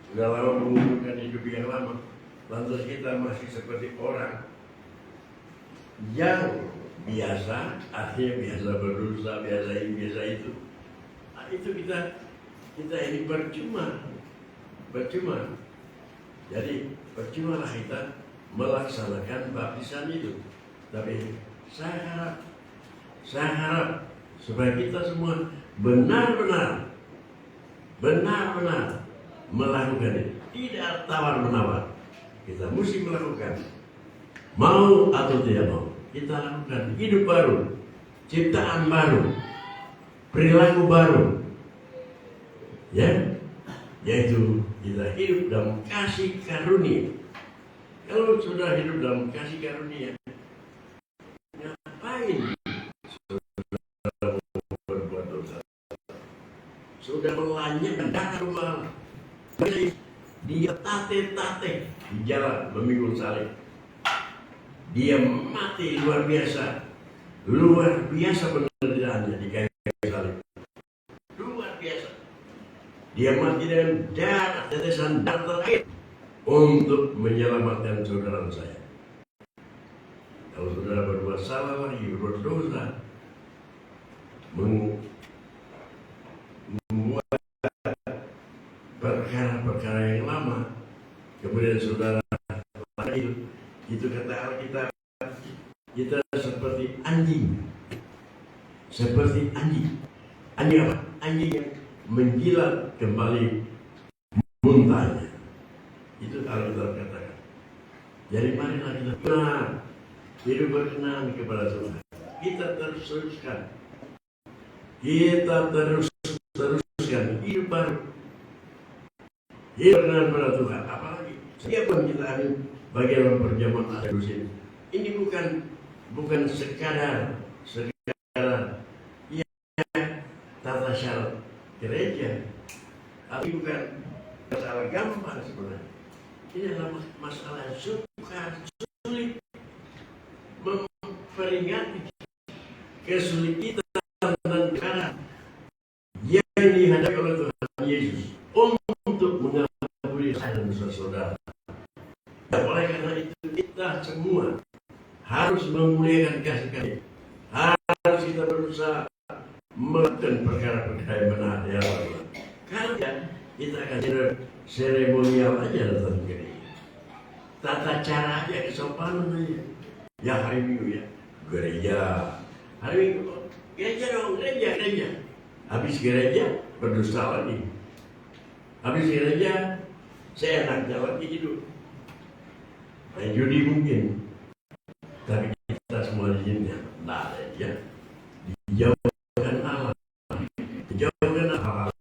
sudah lama menguburkan hidup yang lama, lantas kita masih seperti orang yang biasa, artinya biasa berdosa, biasa ini, biasa itu. Nah, itu kita ini percuma. Jadi percuma lah kita melaksanakan baptisan itu. Tapi saya harap supaya kita semua benar-benar melakukan itu. Tidak tawar-menawar. Kita mesti melakukan. Mau atau tidak mau, kita lakukan hidup baru, ciptaan baru, perilaku baru. Ya, yaitu kita hidup dalam kasih karunia. Kalau sudah hidup dalam kasih karunia, ngapain saudara berbuat dosa? Sudah melanyak dan rumah. Dia tate di jalan memikul salib. Dia mati luar biasa penderitaannya di kayu salib. Luar biasa. Dia mati dengan darah, tetesan darah terakhir untuk menyelamatkan saudara saya. Kalau saudara berbuat salah lagi, berbuat dosa, membuat perkara-perkara yang lama, kemudian saudara itu kata Alkitab, kita seperti anjing. Seperti anjing. Anjing apa? Anjing yang menjilat kembali muntahnya. Itu Alkitab katakan. Jadi marilah kita hidup berkenan kepada Tuhan. Kita teruskan hidup baru. Hidup berkenan kepada Tuhan. Apalagi setiap yang kita ambil bagian dalam perjamuan kudus ini. Ini bukan sekadar ya tata syarat gereja, tapi bukan masalah gampang sebenarnya. Ini adalah masalah sulit memperingati kesulitan dan perkara yang dihadapi oleh Tuhan Yesus untuk mengampuni saya dan saudara. Dan oleh karena itu kita semua harus memuliakan kasih karunia. Harus kita berusaha melakukan perkara-perkara yang benar ya Allah. Karena kita akan seremonial aja datang ke gereja. Tata cara aja, kesopanan aja. Ya hari Minggu ya gereja. Hari Minggu gereja dong, gereja. Habis gereja berdosa lagi. Habis gereja seenaknya lagi hidup. Main judi mungkin. Tapi kita semua di sini nah ya dijauhkan Allah, dijauhkan Allah.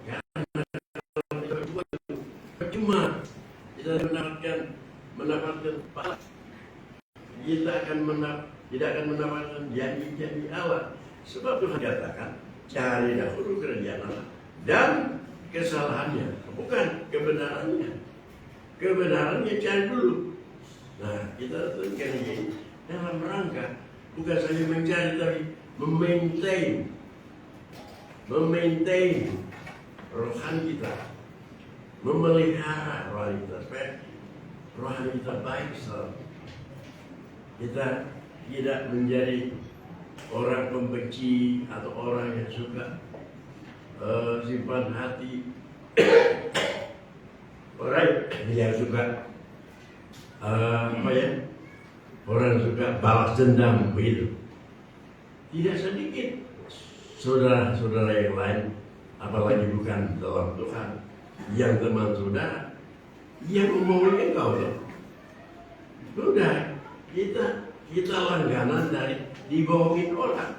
Karena percuma kita mendapatkan pahala. Kita tidak akan mendapatkan janji-janji Allah. Sebab Tuhan katakan, cari dahulu kerajaan Allah dan kesalahannya, bukan kebenarannya. Kebenarannya cari dulu. Nah, kita tentukan ini dalam rangka bukan saja mencari, tapi memaintain rohani kita, memelihara rohani kita supaya rohani kita baik selalu. Kita tidak menjadi orang pembenci atau orang yang suka simpan hati, orang yang suka orang suka balas dendam begitu. Tidak sedikit saudara-saudara yang lain, apalagi bukan dalam Tuhan, yang teman saudara yang membohongi engkau. Sudah, kita langganan dari dibohongin orang.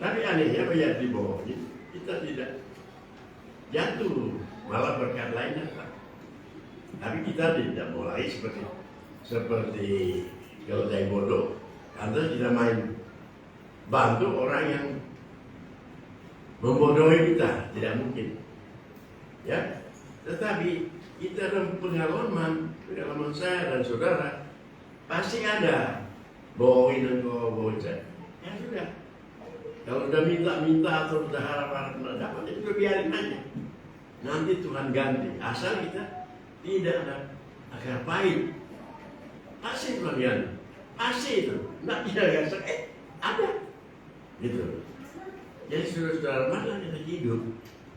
Tapi anehnya banyak dibohongin, kita tidak jatuh, malah berkat lain datang. Tapi kita tidak mulai seperti keledai bodoh. Anda tidak main bantu orang yang membodohi kita, tidak mungkin. Ya, tetapi kita dalam pengalaman saya dan saudara pasti ada bohongin engkau, bohongin saya. Ya sudah. Kalau udah minta atau udah harap dapat, itu udah biarin aja. Nanti Tuhan ganti. Asal kita tidak ada akar pahit. Pasti Tuhan ganti. Pasti itu. Nggak tidak ada. Gitu. Jadi saudara-saudara, mana kita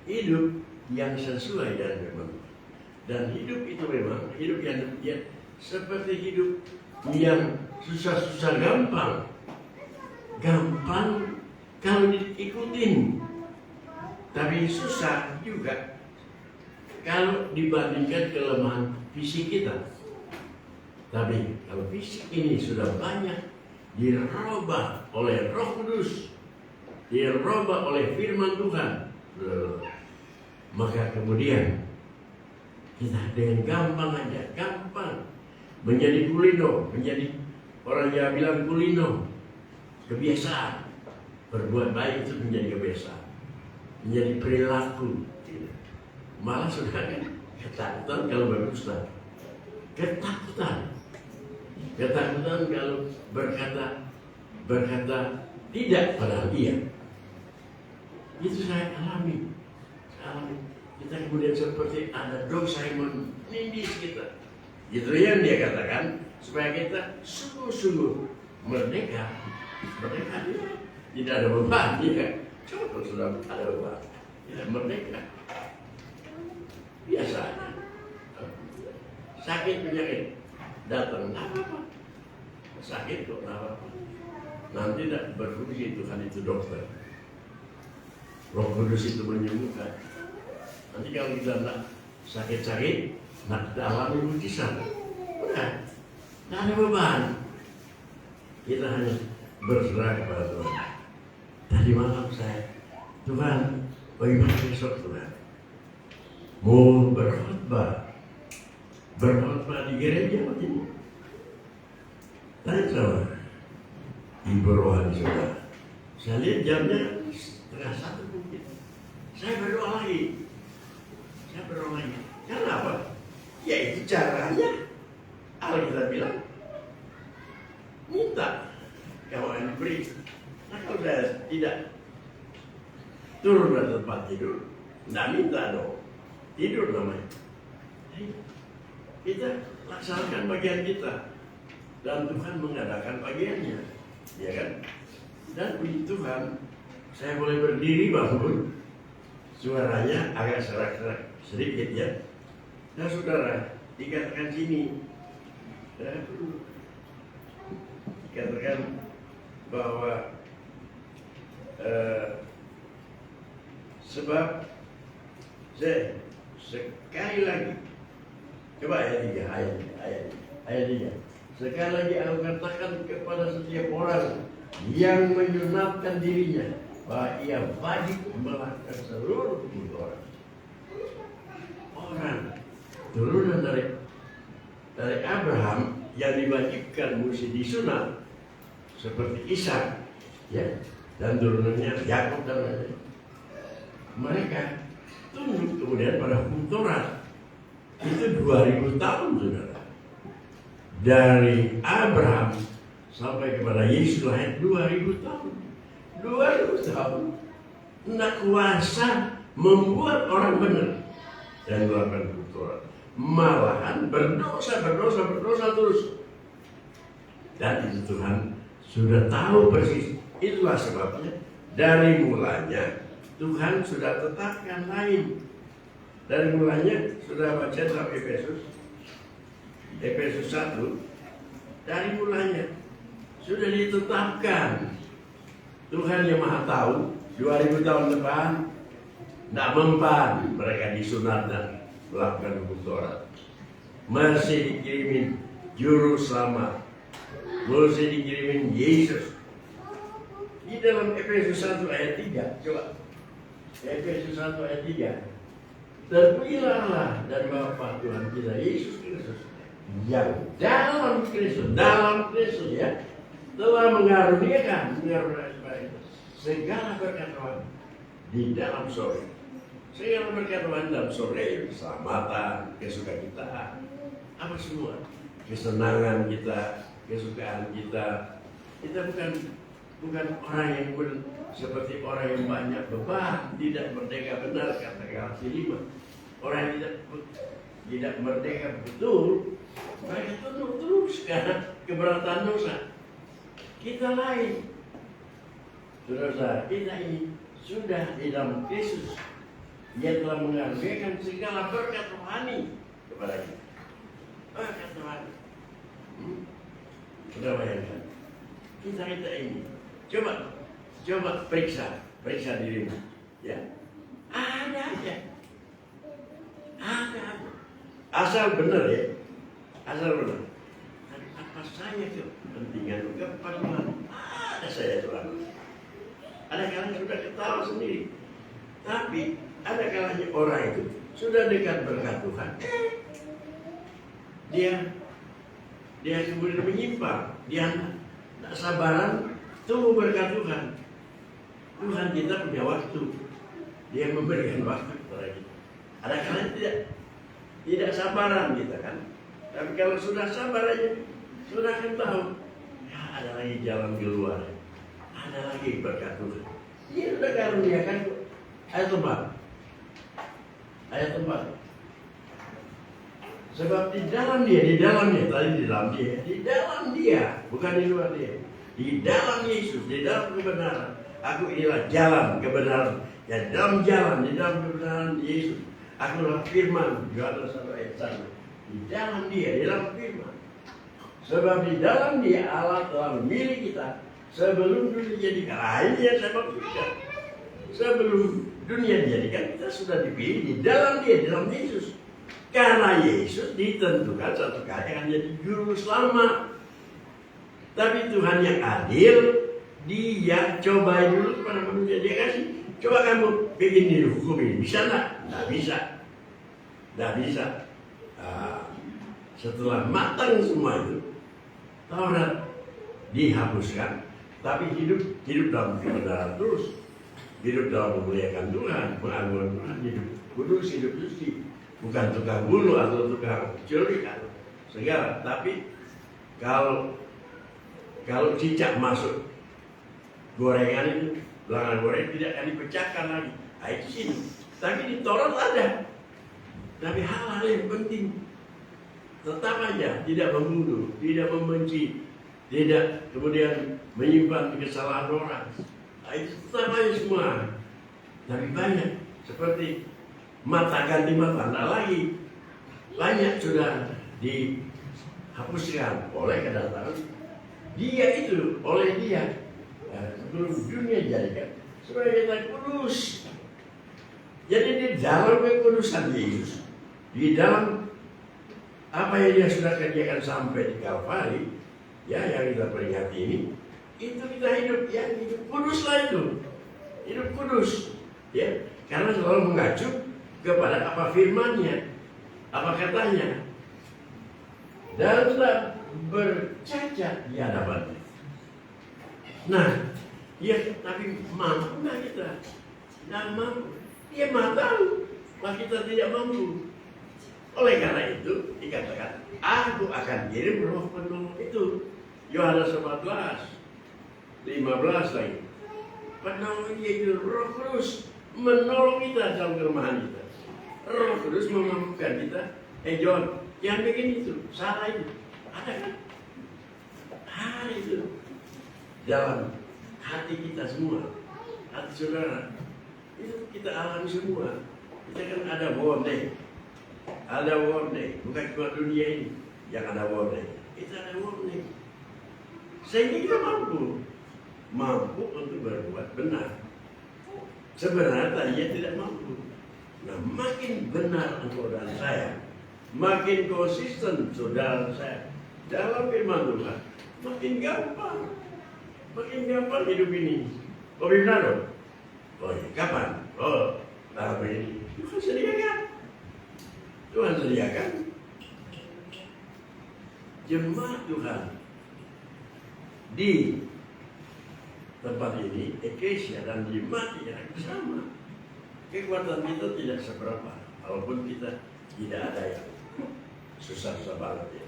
hidup yang sesuai dengan firman Tuhan. Dan hidup itu memang hidup yang seperti hidup yang susah-susah gampang kalau diikutin, tapi susah juga kalau dibandingkan kelemahan fisik kita. Tapi kalau fisik ini sudah banyak dirubah oleh Roh Kudus, dirubah oleh firman Tuhan, maka kemudian kita dengan gampang menjadi kulino, menjadi orang yang bilang kulino, kebiasaan. Berbuat baik itu menjadi kebiasaan, menjadi perilaku. Malah sudah kan ketakutan kalau berdusta, ketakutan kalau berkata tidak padahal iya. Itu saya alami. Kita kemudian seperti ada dosa yang menindih kita. Itu yang dia katakan supaya kita sungguh-sungguh merdeka dia. Tidak ada beban, ya. Coba kalau sudah ada beban, tidak merdeka. Biasa aja. Sakit penyakit datang, nggak apa-apa. Sakit kok nggak apa-apa. Nanti tidak berfungsi Tuhan itu dokter. Roh Kudus itu menyembuhkan. Nanti kalau kita tidak sakit-sakit, nak alami mujizat. Udah, nggak ada beban. Kita hanya berserah kepada Tuhan. Tadi malam Tuhan, bagaimana besok Tuhan? Mau berkhotbah di gereja begini. Tadi sama ibu rohani saudara. Saya lihat jamnya 1:30 mungkin. Saya berdoa lagi. Kenapa? Ya itu caranya. Alkitab bilang, minta kalau yang diberi. Nah kalau saya tidak turun dari tempat tidur, tidak minta dong, tidur namanya. Kita laksanakan bagian kita, dan Tuhan mengadakan bagiannya, ya kan? Dan puji Tuhan, saya boleh berdiri bangun, suaranya agak serak-serak sedikit ya. Nah saudara, dikatakan sini, dikatakan bahwa sebab saya sekali lagi, coba ayat 3. Sekali lagi aku katakan kepada setiap orang yang menyunatkan dirinya bahwa ia wajib melakukan seluruh orang turunan dari Abraham yang diwajibkan mesti disunat seperti Ishak, ya, dan turunannya Yakub dan lain-lain. Mereka tunduk kemudian pada hukum Taurat. Itu 2000 tahun, saudara. Dari Abraham sampai kepada Yesus lahir 2000 tahun. 2000 tahun. Tidak kuasa membuat orang benar dan melakukan hukum Taurat. Malahan berdosa terus. Dan itu Tuhan sudah tahu persis. Itulah sebabnya dari mulanya Tuhan sudah tetapkan lain. Dari mulanya sudah baca dalam Efesus 1. Dari mulanya sudah ditetapkan. Tuhan yang Maha tahu 2000 tahun depan tidak mempan mereka disunat dan melakukan hukum Taurat. Masih dikirimin juru selamat, masih dikirimin Yesus. Di dalam Efesus 1 ayat 3, coba Efesus 1 ayat 3, terpilihlah dari Bapa Tuhan kita Yesus Kristus yang dalam Kristus ya telah mengaruniakan segala berkat Tuhan di dalam sorga. Segala berkat Tuhan dalam sorga, keselamatan, kesukacitaan, apa semua, kesenangan kita, kesukaan kita. Kita bukan orang yang seperti orang yang banyak beban, tidak merdeka benar, kata Galatia 5. Orang yang tidak merdeka betul, mereka tunduk terus karena keberatan dosa. Kita lain. Saudara, kita ini sudah di dalam Kristus. Dia telah mengaruniakan segala berkat rohani kepada kita. Berkat rohani. Sudah bayangkan. Kita ini. Coba periksa dirimu. Ya. Ada aja. Asal benar ya. Asal benar. Dan apa saya kepentingan kepada Tuhan? Ada saya Tuhan. Ada kalanya sudah ketawa sendiri. Tapi ada kalanya orang itu sudah dekat berkat Tuhan. Dia kemudian menyimpang. Dia tak sabaran tunggu berkat Tuhan. Tuhan kita punya waktu. Dia memberikan waktu kepada kita. Ada kalanya tidak sabaran kita kan. Tapi kalau sudah sabar aja, sudah akan tahu. Ya ada lagi jalan keluar. Ada lagi berkat Tuhan. Dia sudah karuniakan. Ayat 4. Sebab di dalam dia, bukan di luar dia. Di dalam Yesus, di dalam kebenaran. Aku inilah jalan kebenaran. Ya, di dalam kebenaran Yesus. Aku adalah firman. Yohanes 1 ayat 1. Di dalam dia, di dalam firman. Sebab di dalam dia Allah telah memilih kita sebelum dunia dijadikan. Ini yang saya maksudkan. Sebelum dunia dijadikan, kita sudah dipilih di dalam dia, di dalam Yesus. Karena Yesus ditentukan satu kali akan jadi juru selamat. Tapi Tuhan yang adil, dia coba dulu kepada manusia, dia kasih. Coba kamu bikin diri hukum ini, bisa enggak? Nggak bisa. Setelah matang semua itu, Taurat dihapuskan, tapi hidup dalam kebenaran terus, hidup dalam memuliakan Tuhan, mengagungkan Tuhan, hidup kudus, hidup suci, bukan tukang bunuh atau tukang curi atau segala. Tapi kalau cicak masuk gorengan itu, belangan goreng tidak akan dipecahkan lagi. Itu sini. Tapi di Taurat ada. Tapi hal-hal yang penting tetap aja tidak membunuh, tidak membenci, tidak kemudian menyimpan kesalahan orang. Itu tetap aja semua. Tapi banyak seperti mata ganti mata, tidak lagi. Banyak sudah dihapuskan oleh kedatangan dia itu, oleh dia. Sebelum dunia dijadikan supaya kita kudus. Jadi di dalam kekudusan Yesus, di dalam apa yang dia sudah kerjakan sampai di Kalvari, ya yang kita peringati ini, itu kita hidup kudus lah itu, hidup kudus, ya karena selalu mengacu kepada apa firman-Nya, apa katanya, dan bercacat di hadapannya. Nah, ya tapi mampu nggak kita? Nggak mampu. Dia mah tahu bahwa kita tidak mampu. Oleh karena itu dikatakan, aku akan kirim roh penolong itu. Yohanes 14, 15 lagi. Penolong itu Roh Kudus menolong kita dalam kelemahan kita. Roh Kudus memampukan kita. John, yang bikin itu salah itu. Ada kan? Ada itu dalam hati kita semua, hati saudara. Itu kita alami semua. Kita kan ada warning. Ada warning, bukan cuma dunia ini yang ada warning. Kita ada warning. Sehingga kita mampu untuk berbuat benar. Sebenarnya tadinya tidak mampu. Nah, makin benar engkau dan saya, makin konsisten saudara saya dalam firman Tuhan, makin gampang hidup ini. Oh, benar dong? Oh, ya, kapan? Oh, tahun ini. Tuhan sediakan jemaat Tuhan di tempat ini, eklesia dan jemaat yang bersama. Kekuatan kita tidak seberapa, walaupun kita tidak ada yang susah-susah banget ya.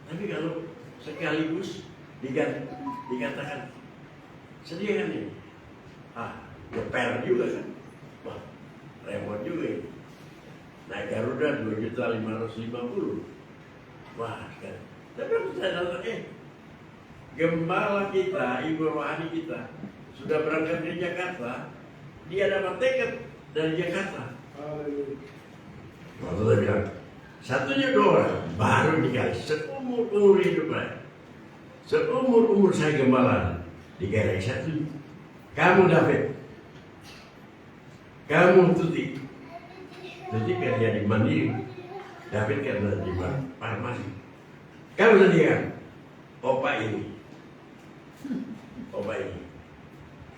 Tapi kalau sekaligus dikatakan sediakan ini, ngeper juga kan, wah repot juga ini. Naik Garuda 2.550.000. Wah, kan. Tapi saya datang, gembala kita, ibu rohani kita sudah berangkat dari Jakarta. Dia dapat tiket dari Jakarta. Waktu saya bilang, satunya 2 orang baru dikasih seumur hidup saya. Seumur saya gembala dikasih satu. Kamu David, kamu Tuti. Tuti kerja di Mandiri, David kerja di farmasi. Kamu sendiri opa ini.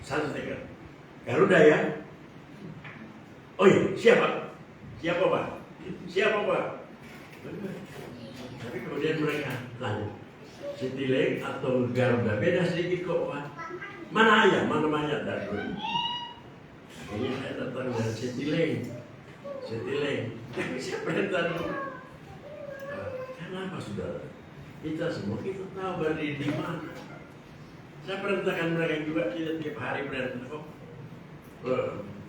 Satu tiket. Garuda ya? Oh iya, siapa? Siapa Pak? Tapi kemudian mereka tanya, Citylink atau Garuda? Beda sedikit kok Pak. Mana banyak dari dulu. Ini saya datang dari Citylink. Tapi saya perintah dulu. Kenapa saudara? Kita semua kita tahu berdiri di mana. Saya perintahkan mereka juga tidak tiap hari perintah.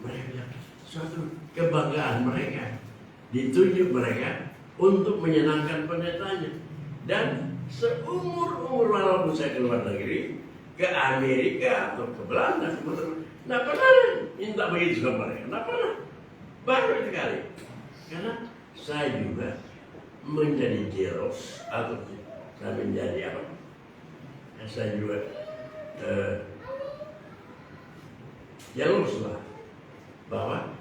Mereka bilang suatu kebanggaan mereka, ditunjuk mereka untuk menyenangkan pendetanya. Dan seumur walaupun saya keluar negeri, ke Amerika atau ke Belanda, tidak pernah minta begitu ke mereka, tidak pernah. Baru sekali, karena saya juga menjadi jeros atau saya menjadi apa? Saya juga jeros lah bahwa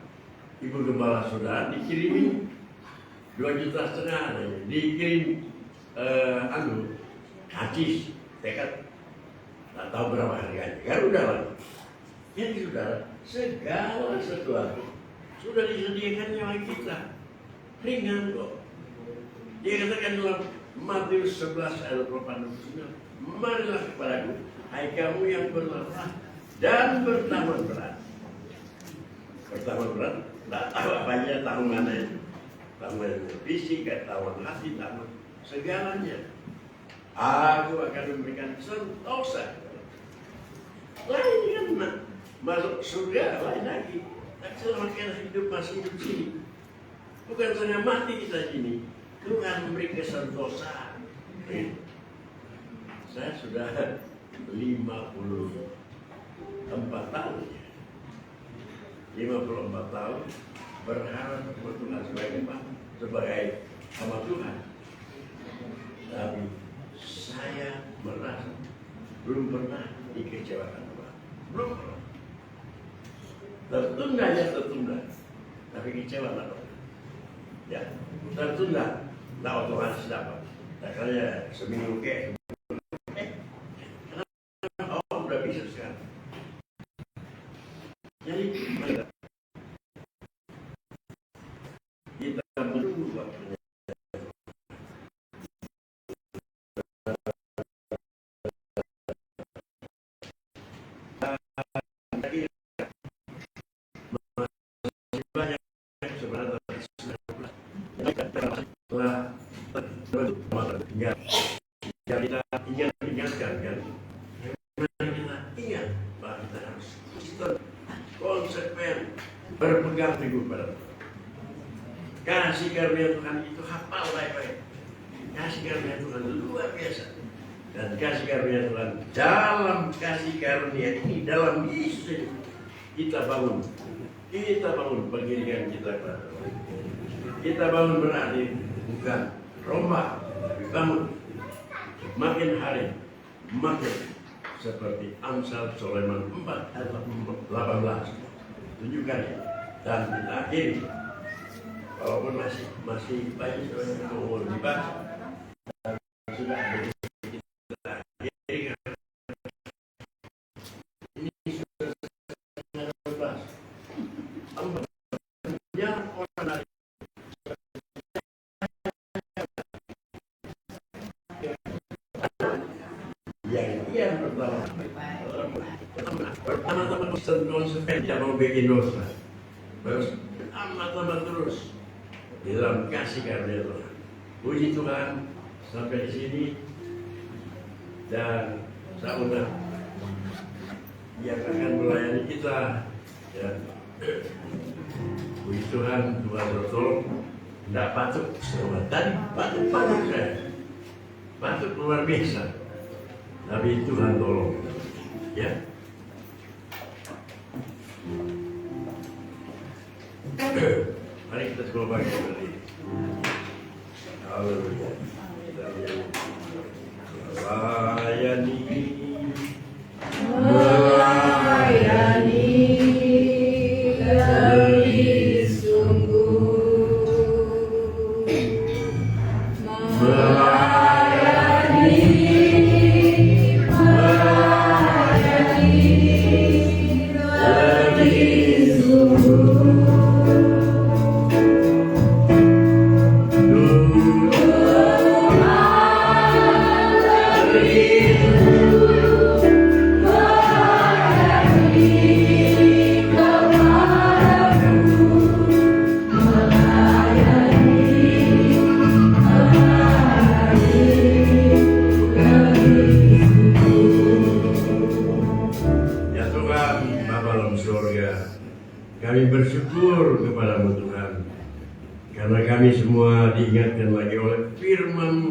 ibu gembala saudara dikirimin 2,5 juta, dikirim hadis tekad tak tahu berapa harganya, Garuda lagi. Jadi saudara, segala sesuatu sudah disediakannya oleh kita, ringan kok. Dia katakan dalam Matius 11 ayat 89, marilah kepadaku, hai kamu yang berlelah dan bertambah berat. Bertambah berat, tak tahu apanya, tahu mana itu. Tahu fisik, tahu hati, tahu segalanya. Aku akan memberikan sentosa. Lain kan masuk surga, lain lagi. Tapi selama kita hidup masih hidup sini, bukan saja mati kita sini, Tuhan memberi kesentosaan. Saya sudah 54 tahun ya. 54 tahun berharap Tuhan sebagai hamba Tuhan. Tapi saya merasa belum pernah dikecewakan Tuhan. Belum pernah. Tertunda, tapi kecewa lah. Ya, tertunda, tak otomatis dapat. Makanya seminggu udah bisa sekarang. Jadi kita menunggu waktunya. banyak sebenarnya telah tinggal kita ingatkan kan, kita ingat bahwa kita harus konsekuen berpegang teguh pada Tuhan. Kasih karunia Tuhan itu hafal baik-baik. Kasih karunia Tuhan luar biasa. Dan kasih karunia Tuhan dalam kasih karunia ini, dalam Yesus kita bangun pendidikan kita kepada Tuhan. Kita bangun berarti bukan rombak, tapi bangun makin hari makin seperti Amsal Sulaiman 4 ayat 18 7 kali. Dan kita akhiri, walaupun masih banyak yang mau dibaca, sudah ada kita akhiri. Ini sudah 19 yang orang dari yang pertama konsekuen tidak mau bikin dosa, pertama terus di dalam kasih karunia Tuhan. Puji Tuhan sampai di sini, dan saya undang yang akan melayani kita ya. Puji Tuhan, Tuhan bertolong. Tidak patut semua tadi, patut saya, patut luar biasa. Tapi Tuhan tolong, ya. Mari kita semua bagi berdiri. Haleluya.
Melayani lebih sungguh,
Kami bersyukur kepadamu Tuhan, karena kami semua diingatkan lagi oleh firman-Mu,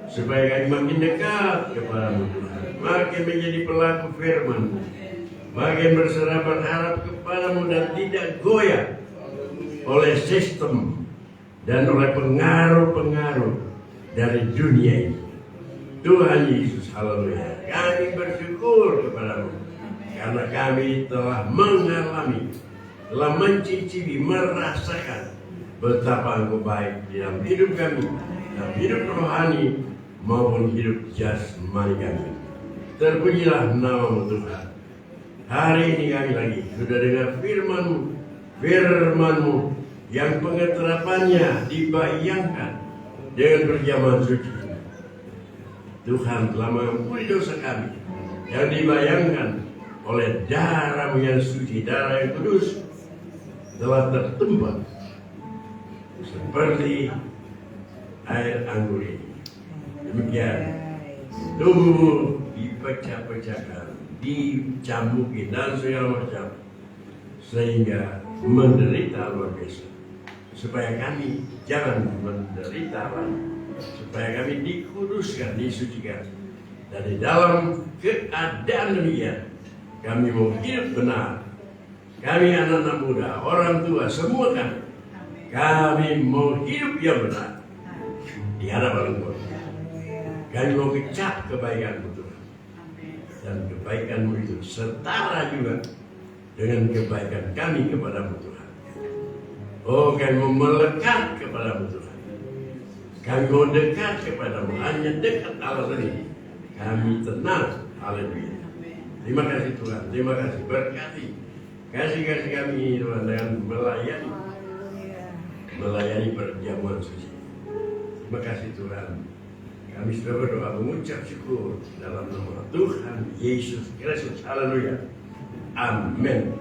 supaya kami makin dekat kepadamu Tuhan, makin menjadi pelaku firman-Mu, makin berserah berharap kepadamu dan tidak goyah oleh sistem dan oleh pengaruh-pengaruh dari dunia ini. Tuhan Yesus, haleluya, kami bersyukur kepadamu, karena kami telah mengalami, telah mencicipi, merasakan betapa Engkau baik di dalam hidup kami, dalam hidup rohani maupun hidup jasmani kami. Terpujilah nama-Mu Tuhan. Hari ini kami lagi sudah dengar firman-Mu yang pengeterapannya dibayangkan dengan perjamuan suci. Tuhan telah mengampuni dosa kami yang dibayangkan oleh darah-Mu yang suci, darah yang kudus, telah tertumpah seperti air anggur ini. Demikian tubuh dipecah-pecahkan, dicambuki dan segala macam, sehingga menderita luar biasa, supaya kami jangan menderita lagi, supaya kami dikuduskan, disucikan. Dan di dalam keadaan demikian kami mau hidup benar. Kami anak-anak muda, orang tua, semua kami mau hidup yang benar di hadapan Engkau. Kami mau kecap kebaikan-Mu Tuhan, dan kebaikan-Mu itu setara juga dengan kebaikan kami kepada-Mu Tuhan. Oh, kami mau melekat kepada-Mu Tuhan. Kami mau dekat kepada-Mu, hanya dekat Allah sendiri. Kami tenang, haleluya. Terima kasih Tuhan, terima kasih, berkati kasih kami Tuhan dengan melayani perjamuan suci. Terima kasih Tuhan. Kami sudah berdoa mengucap syukur dalam nama Tuhan Yesus Kristus. Haleluya. Amin.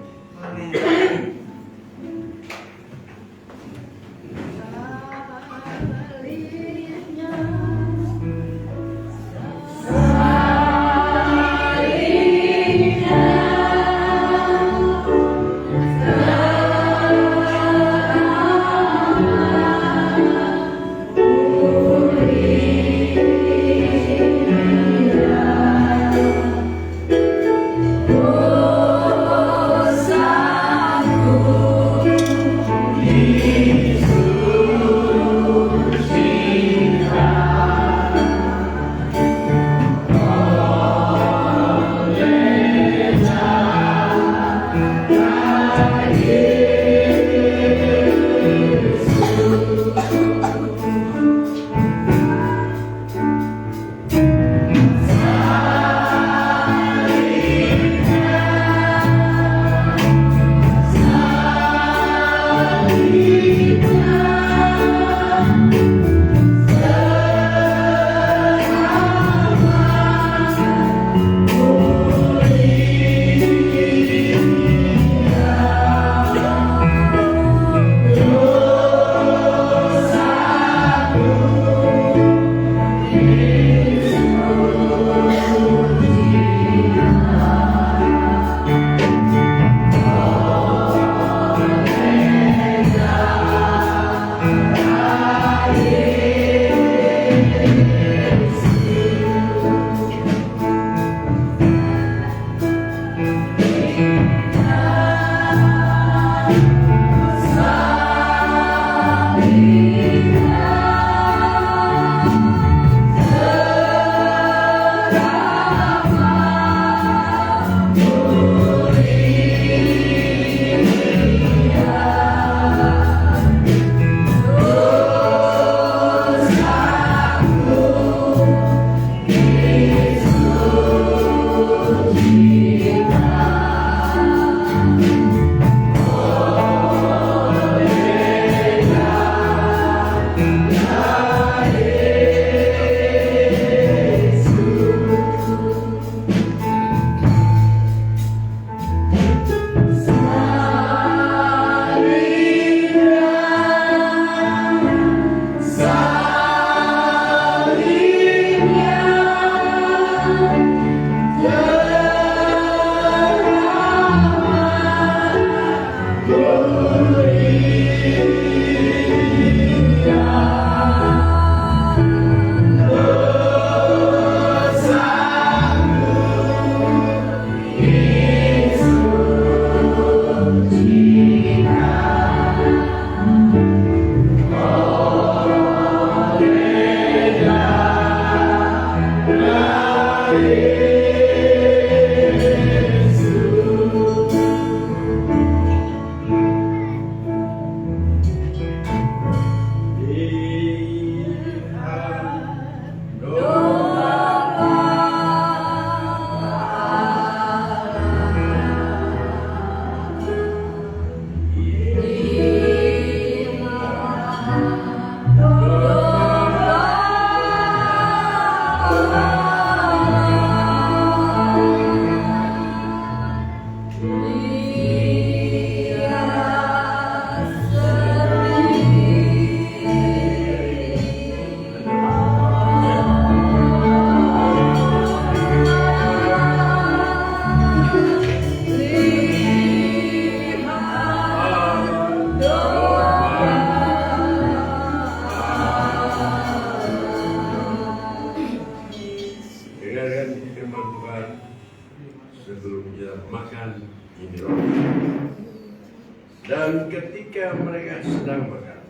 Dan ketika mereka sedang makan,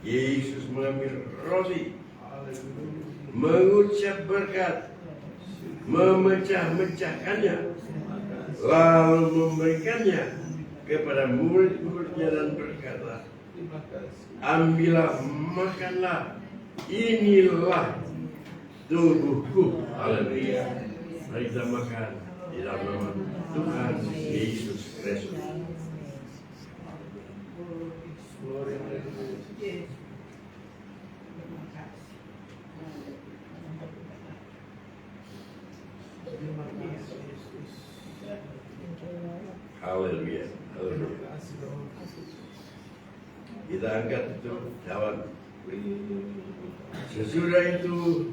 Yesus mengambil roti, mengucap berkat, memecah-mecahkannya, lalu memberikannya kepada murid-muridnya dan berkata, ambillah, makanlah, inilah tubuhku. Haleluya. Mari kita makan di dalam nama Tuhan Yesus Kristus.
Terima kasih Yesus.
Haleluya. Kita angkat itu cawan. Sesudah itu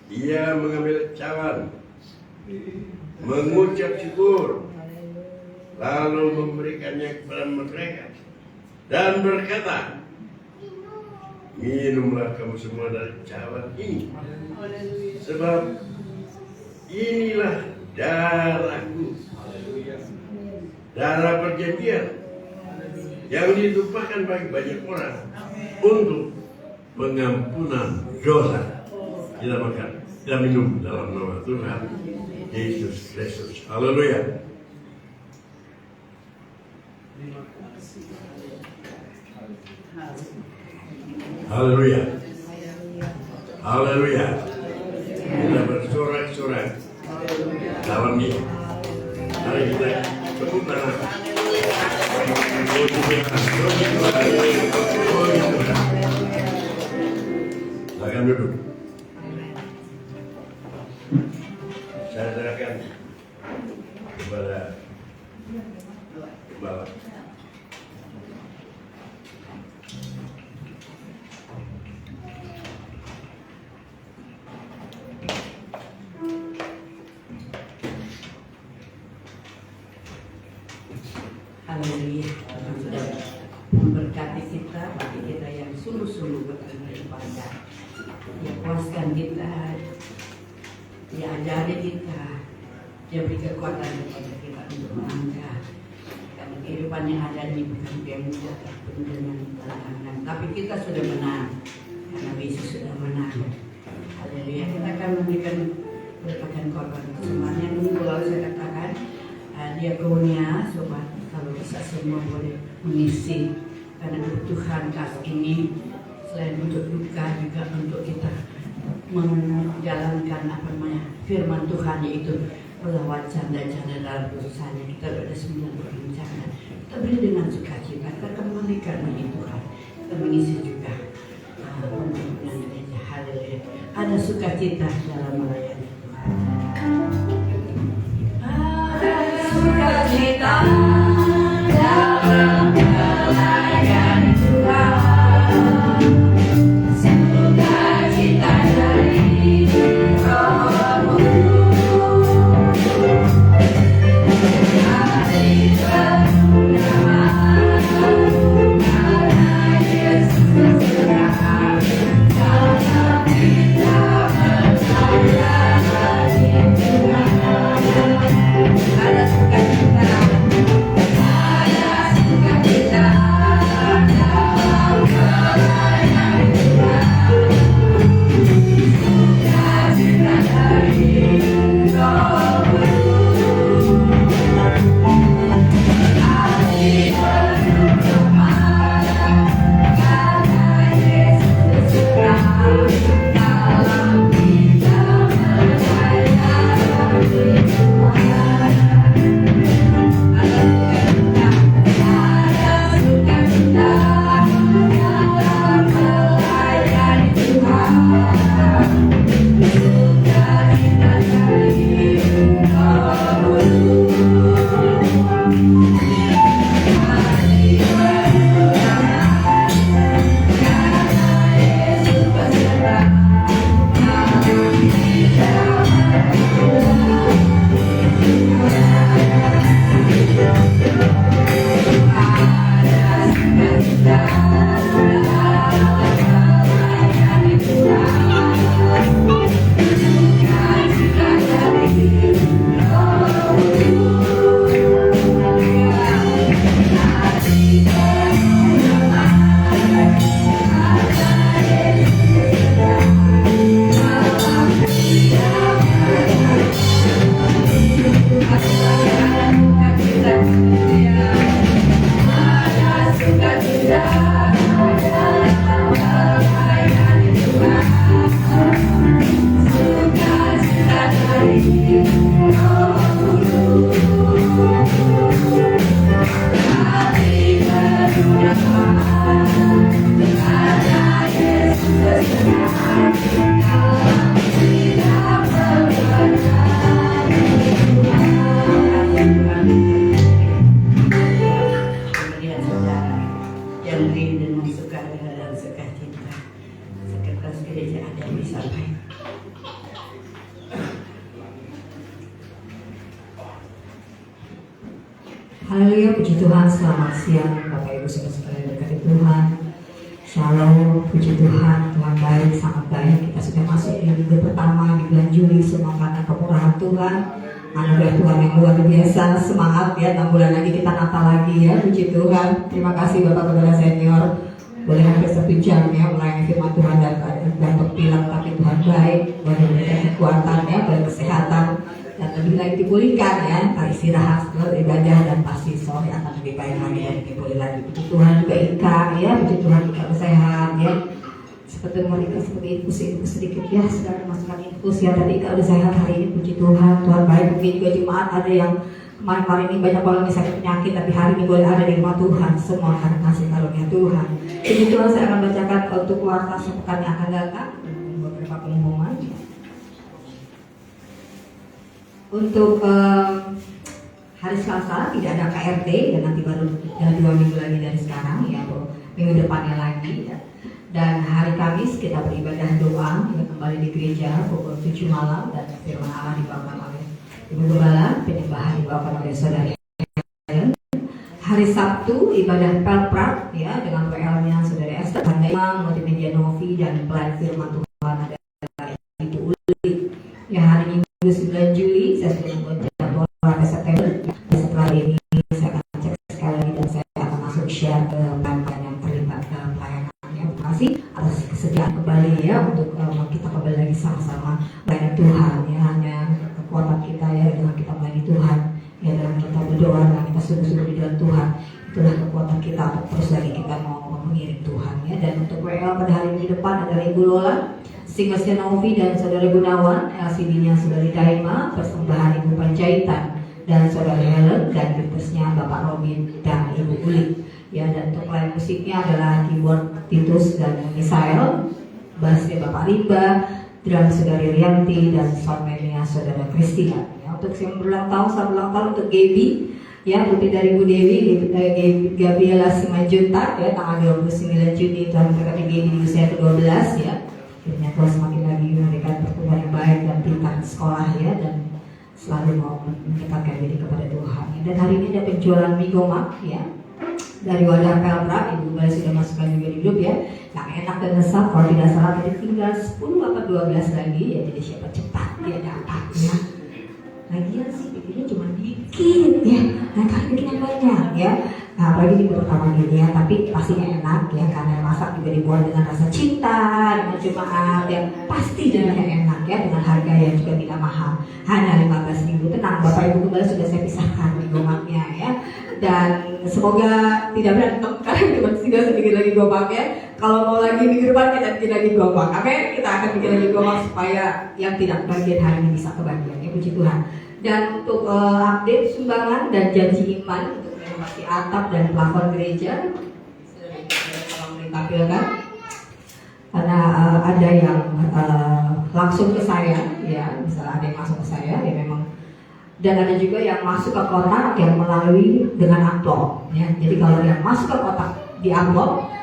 ia mengambil cawan, mengucap syukur, lalu memberikannya kepada mereka dan berkata, minumlah kamu semua dari cawan ini, sebab inilah darahku, darah perjanjian yang ditumpahkan bagi banyak orang untuk pengampunan dosa. Kita makan, kita minum dalam nama Tuhan Yesus Kristus. Haleluya. Haleluya. Haleluya. Kita bersorak-sorak dalam dia. Mari kita tepuk tangan. Silakan duduk. Saya serahkan kepada Gembala.
Haleluya. Sudah memberkati kita, bagi kita yang sungguh-sungguh beribadah. Dia puaskan kita, dia ajari kita, dia beri kekuatan kepada kita untuk melangkah. Karena kehidupan yang ada ini bukan yang mudah, tapi dengan tantangan. Tapi kita sudah menang, karena Yesus sudah menang. Haleluya. Kita akan memberikan korban semuanya. Minggu lalu saya katakan, dia punya sobat. Kalau bisa semua boleh mengisi, karena kebutuhan kas ini selain untuk duka juga untuk kita menjalankan firman Tuhan, yaitu melawat canda-canda dalam urusannya. Kita ada 9 perbincangan, kita beri dengan sukacita, kita kembalikan bagi Tuhan, kita mengisi juga pembangunan gereja. Haleluya. Ada sukacita dalam melayani Tuhan. Ada sukacita dalam melayani Tuhan, sukacita dari Roh-Mu, hari kemuliaan karena Yesus berserah dalam kita melayani Tuhan. Ada sukacita. Tuhan. Haleluya, puji Tuhan, selamat siang Bapak Ibu Saudara sekalian berkati Tuhan. Shalom, puji Tuhan, Tuhan baik, sangat baik. Kita sudah masuk di minggu pertama di bulan Juli, semua karena kemurahan Tuhan, anugerah Tuhan yang luar biasa. Semangat ya, 6 bulan lagi kita Natal lagi ya, puji Tuhan. Terima kasih Bapak Saudara senior, boleh hampir 1 jam ya melayani firman Tuhan dan berpilang, tapi Tuhan baik, boleh memberikan kekuatan ya, boleh kesehatan dan lebih lagi dipulihkan ya, istirahat setelah ibadah dan pasti sore akan lebih baik lagi dan dipulih lagi. Puji Tuhan juga Ika ya, puji Tuhan Ika sehat ya, seperti mereka seperti infus sedikit ya, sedang masukkan infus ya, tadi Ika udah sehat hari ini, puji Tuhan. Tuhan baik. Mungkin juga jemaat ada yang kemarin ini banyak orang yang sakit penyakit, tapi hari ini boleh ada di rumah Tuhan, semua karena kasih karunia Tuhan. Puji Tuhan, saya akan bacakan untuk warta sepekan yang akan datang beberapa pengumuman. Untuk hari Selasa tidak ada KRT dan nanti baru 2 minggu lagi dari sekarang ya, minggu depannya lagi ya. Dan hari Kamis kita beribadah doa ya, kembali di gereja pukul 7 malam dan firman Allah dibawakan oleh Ibu Gembala, penyembahan dibawakan oleh saudari. Hari Sabtu ibadah Pelprat ya dengan WL-nya saudari Esther, Imam, Multimedia Novi dan pelayan firman Tuhan adalah Ibu Uli. Ya, hari Minggu 9 Juli saya sudah membuat jadwal pada September. Setelah ini saya akan cek sekali lagi dan saya akan masuk share ke pelayan yang terlibat dalam pelayanan. Terima kasih atas kesediaan kembali ya untuk kita kembali lagi sama-sama melayani Tuhan ya, hanya kekuatan kita ya dengan kita melayani Tuhan ya, dalam kita berdoa dan kita sungguh-sungguh di dalam Tuhan, itulah kekuatan kita untuk terus lagi kita mau mengiring Tuhan ya. Dan untuk WL pada hari ini depan adalah Ibu Lola, Singasnya Novi dan Saudara Gunawan, LCD-nya Saudari Daima, persembahan Ibu Panjaitan dan Saudara Helen, dan gitasnya Bapak Robin dan Ibu Uli. Ya, dan untuk pelayan musiknya adalah keyboard Titus dan Misael, bassnya Bapak Rimba, drum Saudari Rianti, dan soundman-nya Saudara Kristina. Ya, untuk yang berulang tahun, selamat ulang tahun untuk Gaby. Ya, putri dari Bu Dewi, Gabriela Simanjunta ya, tanggal 29 Juni tahun berkati Gaby di usia ke-12 ya. Akhirnya Tuhan semakin lagi memberikan pertumbuhan yang baik dan pintar di sekolah ya, dan selalu mau mendekatkan diri kepada Tuhan. Dan hari ini ada penjualan mie gomak ya dari wadah Pelpra, Ibu Bali sudah masukkan juga di grup ya, yang enak dan lezat. Kalau tidak salah tadi tinggal 10 atau 12 lagi ya, jadi siapa cepat dia dapat ya. Lagian sih bikinnya cuma dikit ya, nah kalian bikin yang banyak ya. Nah, apalagi di pertama gini ya, tapi pastinya enak ya, karena masak juga dibuat dengan rasa cinta, dengan jemaat ya, pasti jadinya enak ya, dengan harga yang juga tidak mahal, hanya 15.000. Tenang, Bapak Ibu kembali sudah saya pisahkan di gomaknya ya, dan semoga tidak berantem karena cuma tinggal sedikit lagi gomaknya. Kalau mau lagi minggu depan kita bikin lagi gomak, oke? Kita akan bikin lagi gomak supaya yang tidak kebagian hari ini bisa kebagian ya, puji Tuhan. Dan untuk update sumbangan dan janji iman untuk renovasi atap dan plafon gereja, tolong ditampilkan karena ada yang langsung ke saya ya, misalnya ada yang masuk ke saya ya memang, dan ada juga yang masuk ke kotak yang melalui dengan amplop ya. Jadi kalau yang masuk ke kotak di amplop,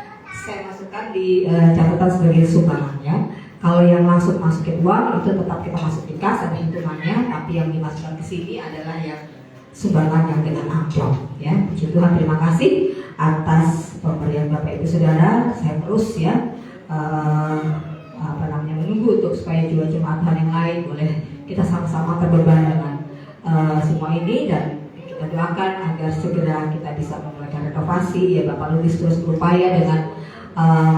saya masukkan di catatan sebagai sumbangan ya. Kalau yang langsung masukin uang itu tetap kita masuk di kas, ada hitungannya, tapi yang dimasukkan ke sini adalah yang sumbangan yang dengan amplop ya. Puji Tuhan, terima kasih atas pemberian Bapak Ibu Saudara. Saya terus ya menunggu untuk supaya juga jemaat Tuhan yang lain boleh kita sama-sama terbeban dengan semua ini, dan kita doakan agar segera kita bisa memulai renovasi ya. Bapak Lutis terus berupaya dengan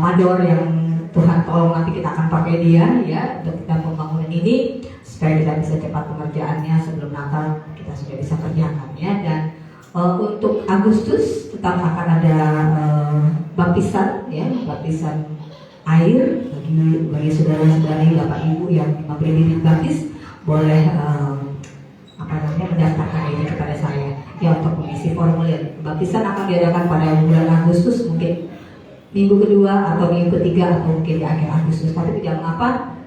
mador yang Tuhan tolong, nanti kita akan pakai dia ya untuk kita pembangunan ini supaya kita bisa cepat pengerjaannya sebelum Natal kita sudah bisa kerjakan ya. Dan untuk Agustus tetap akan ada baptisan ya, baptisan air bagi saudara-saudari Bapak Ibu yang memberi diri baptis, boleh mendaftarkan ini kepada saya ya untuk mengisi formulir. Baptisan akan diadakan pada bulan Agustus, mungkin minggu kedua atau minggu ketiga atau mungkin di akhir Agustus, tapi tidak mengapa,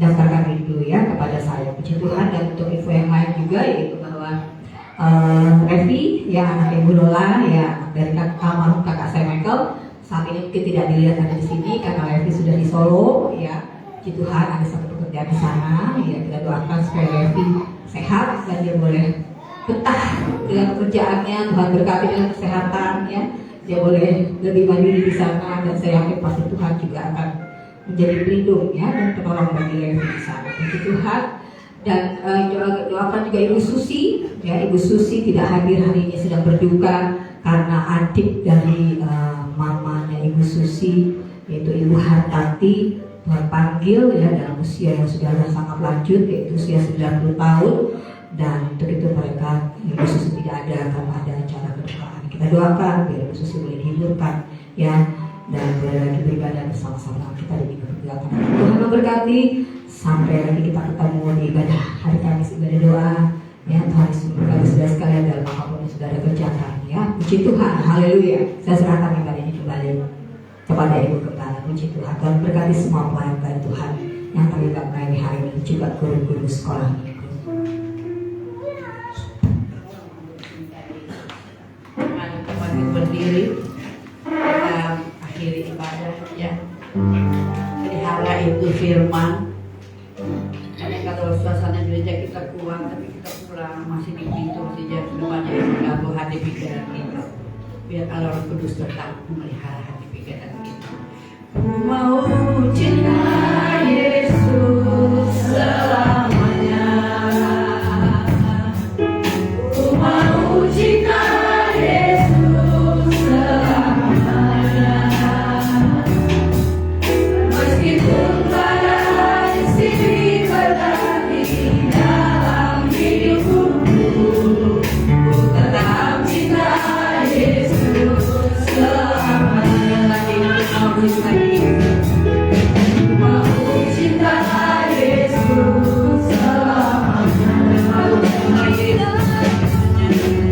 daftarkan ini dulu ya kepada saya, puji Tuhan. Dan untuk info yang lain juga yaitu bahwa Revi ya, anak Ibu Lola ya, dari almarhum kakak saya Michael, saat ini mungkin tidak dilihat ada di sini karena Revi sudah di Solo ya, puji Tuhan ada satu pekerjaan di sana ya. Kita doakan supaya Revi sehat dan dia boleh betah dengan pekerjaannya. Tuhan berkati dengan kesehatan ya. Dia boleh lebih mandiri di sana, dan saya yakin pasti Tuhan juga akan menjadi pelindung ya dan penolong bagi Levi di sana. Puji Tuhan. Dan doakan juga Ibu Susi ya. Ibu Susi tidak hadir hari ini, sedang berduka karena adik dari mamanya Ibu Susi, yaitu Ibu Hartati, Tuhan panggil ya dalam usia yang sudah sangat lanjut, yaitu usia 90 tahun. Dan untuk itu mereka, Ibu Susi tidak ada, akan ada acara kedukaan. Kita doakan biar Ibu Susi boleh dihiburkan ya, dan boleh lagi beribadah bersama-sama kita di minggu kedukaan. Tuhan memberkati. Sampai lagi kita ketemu di ibadah hari Kamis, ibadah doa ya. Tuhan Yesus memberkati saudara sekalian dalam apapun yang saudara kerjakan ya. Puji Tuhan, haleluya. Saya serahkan ibadah ini kembali kepada Ibu Gembala. Puji Tuhan. Tuhan berkati semua pelayan Tuhan yang terlibat melayani hari ini, juga guru-guru sekolah minggu. Mari kembali berdiri, kita akhiri ibadah ya. Pelihara itu firman. Karena kalau suasana gereja kita kuat, tapi kita pulang masih di pintu, masih jauh banyak yang mengganggu hati pikiran kita. Biar Allah Roh Kudus tetap memelihara hati pikiran kita. Ku mau cinta Yesus selamanya. Ku mau cinta Yesus selamanya. Meskipun badai silih berganti dalam hidupku, ku tetap cinta Yesus selamanya. Lagi lagi. Ku mau cinta Yesus selamanya.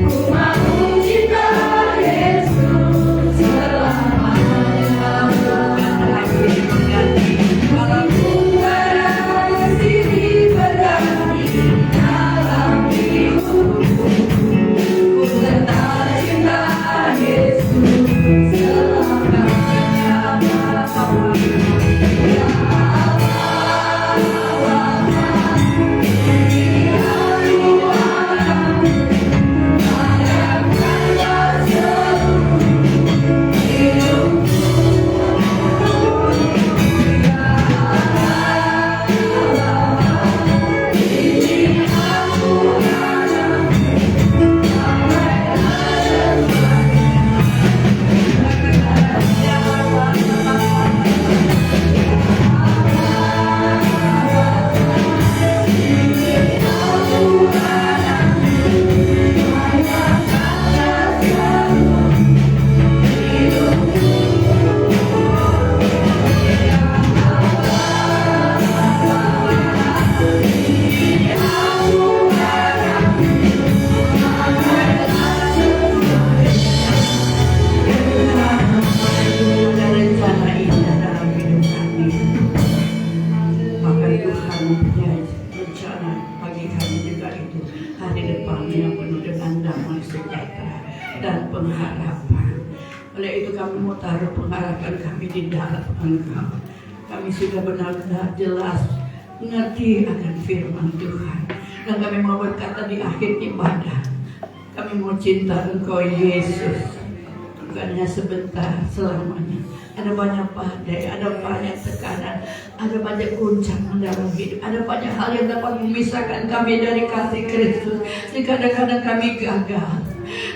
Ku mau cinta Yesus selamanya. Walaupun badai silih berganti dalam hidupku, ku tetap cinta Yesus selamanya. Dan pengharapan. Oleh itu kami mau taruh pengharapan kami di dalam Engkau. Kami sudah benar-benar jelas mengerti akan firman Tuhan, dan kami mau berkata di akhir ibadah, kami mau cinta Engkau Yesus, bukannya sebentar, selamanya. Ada banyak badai, ada banyak tekanan, ada banyak guncangan dalam hidup, ada banyak hal yang dapat memisahkan kami dari kasih Kristus. Kadang-kadang kami gagal,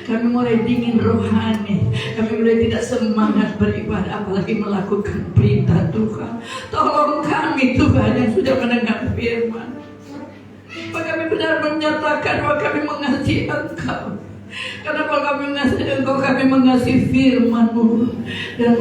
kami mulai dingin rohani, kami mulai tidak semangat beribadah, apalagi melakukan perintah Tuhan. Tolong kami Tuhan yang sudah mendengar firman, bahwa kami benar menyatakan bahwa kami mengasihi Engkau. Karena kalau kami mengasihi Engkau, kami mengasihi firman-Mu dan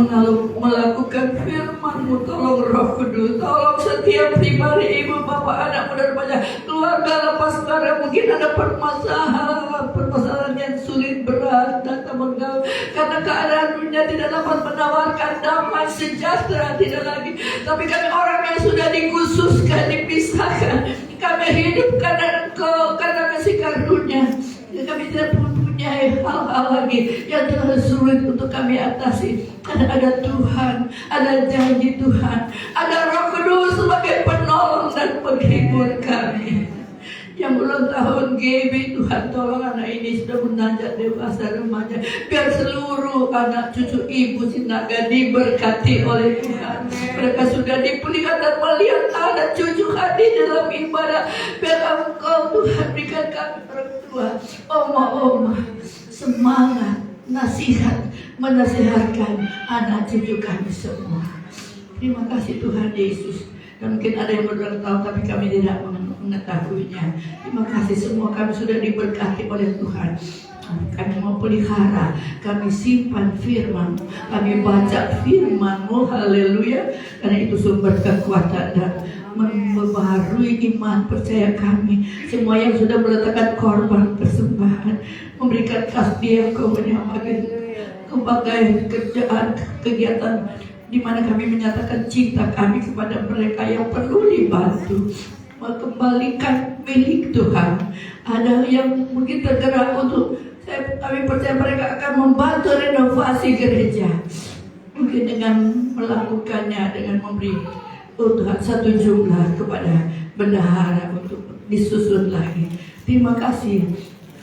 melakukan firman-Mu. Tolong Roh Kudus, tolong setiap pribadi, ibu, bapak, anak muda, remaja, keluarga lepas saudara, mungkin ada permasalahan yang sulit, berat, datang mengganggu karena keadaan dunia tidak dapat menawarkan damai sejahtera, tidak lagi. Tapi kami orang yang sudah dikhususkan, dipisahkan, kami hidup karena Engkau, karena kasih karunia. Kami tidak mempunyai hal-hal lagi yang terlalu sulit untuk kami atasi, karena ada Tuhan, ada janji Tuhan, ada Roh Kudus sebagai penolong dan penghibur kami. yang ulang tahun GB, Tuhan tolong anak ini sudah menanjak dewasa remaja, biar seluruh anak cucu ibu Sinaga diberkati oleh Tuhan. Mereka sudah dipulihkan dan melihat anak cucu hadir dalam ibadah, biar Engkau Tuhan berikan kami orang tua, oma-oma semangat, nasihat, menasihatkan anak cucu kami semua. Terima kasih Tuhan Yesus. Dan mungkin ada yang berulang tahun tapi kami tidak mengetahuinya. Terima kasih semua, kami sudah diberkati oleh Tuhan. Kami mau pelihara, kami simpan firman, kami baca firman-Mu, haleluya. Karena itu sumber kekuatan dan membaharui iman percaya kami. Semua yang sudah meletakkan korban persembahan, memberikan kasih Engkau menyamakan berbagai kerjaan, kegiatan di mana kami menyatakan cinta kami kepada mereka yang perlu dibantu, mengembalikan milik Tuhan. Ada yang mungkin tergerak untuk, kami percaya mereka akan membantu renovasi gereja, mungkin dengan melakukannya, dengan memberi Tuhan satu jumlah kepada bendahara untuk disusun lagi. Terima kasih.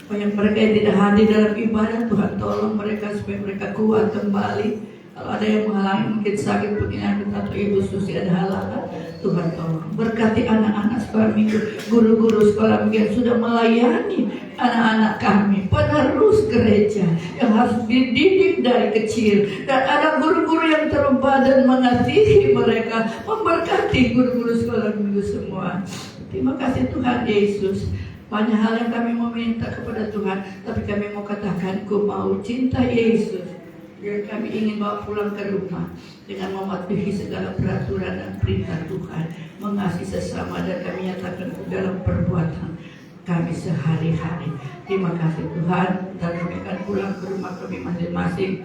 Yang mereka yang tidak hadir dalam ibadah, Tuhan tolong mereka supaya mereka kuat kembali. Kalau ada yang menghalangi, mungkin sakit, mungkin atau Ibu Susi ada halangan, Tuhan tolong. Berkati anak-anak sekolah minggu, guru-guru sekolah minggu yang sudah melayani anak-anak kami, penerus gereja yang harus dididik dari kecil. Dan ada guru-guru yang terubah dan mengasihi mereka, memberkati guru-guru sekolah minggu semua. Terima kasih Tuhan Yesus. Banyak hal yang kami mau minta kepada Tuhan, tapi kami mau katakan, ku mau cinta Yesus. Jadi kami ingin bawa pulang ke rumah dengan mematuhi segala peraturan dan perintah Tuhan, mengasihi sesama, dan kami nyatakan dalam perbuatan kami sehari-hari. Terima kasih Tuhan, dan kami akan pulang ke rumah kami masing-masing.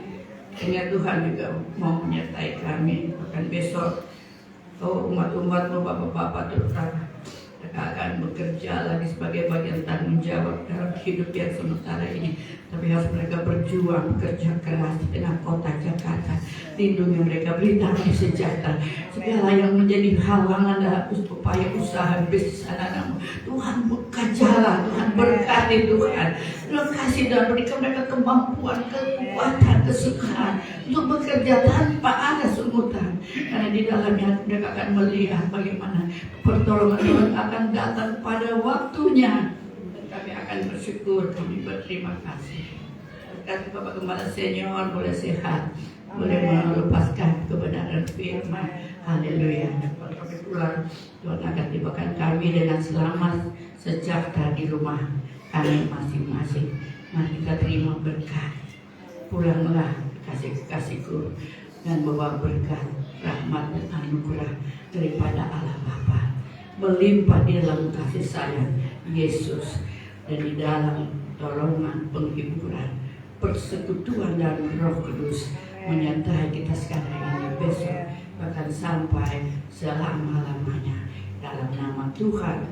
Dengan Tuhan juga mau menyertai kami. Bahkan besok, umat-umat-Mu, bapak-bapak terutama, akan bekerja lagi sebagai bagian tanggung jawab dalam hidup yang sementara ini. Tapi harus mereka berjuang, bekerja keras di tengah kota Jakarta. Lindungi mereka, beri damai sejahtera. Segala yang menjadi halangan dalam upaya usaha bisnis anak-anak-Mu, Tuhan buka jalan, Tuhan berkati Tuhan. Terima kasih dan berikan mereka kemampuan, kekuatan, kesukaan untuk bekerja tanpa ada sungutan. Karena di dalamnya mereka akan melihat bagaimana pertolongan Tuhan akan datang pada waktunya. Dan kami akan bersyukur, kami berterima kasih. Berkati Bapak Gembala Senior boleh sehat, boleh melepaskan kebenaran firman. Haleluya. Kalau kami pulang, Tuhan akan tibakan kami dengan selamat sejahtera di rumah kami masing-masing. Mari kita terima berkat. Pulanglah kasih-kasihku dan membawa berkat, rahmat dan anugerah daripada Allah Bapa, melimpah di dalam kasih sayang Yesus, dan di dalam tolongan penghiburan persekutuan dan Roh Kudus menyertai kita sekarang ini, besok, bahkan sampai selama-lamanya. Dalam nama Tuhan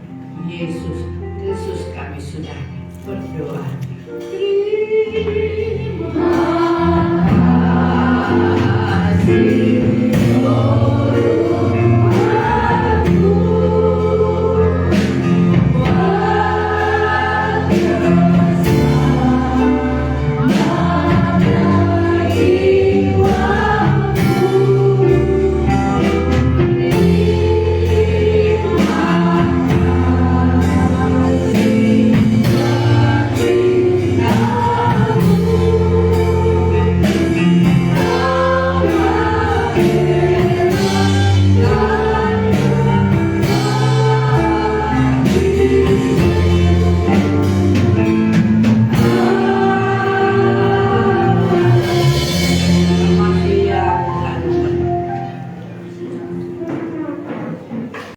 Yesus Kristus kami sudah berdoa. Terima kasih.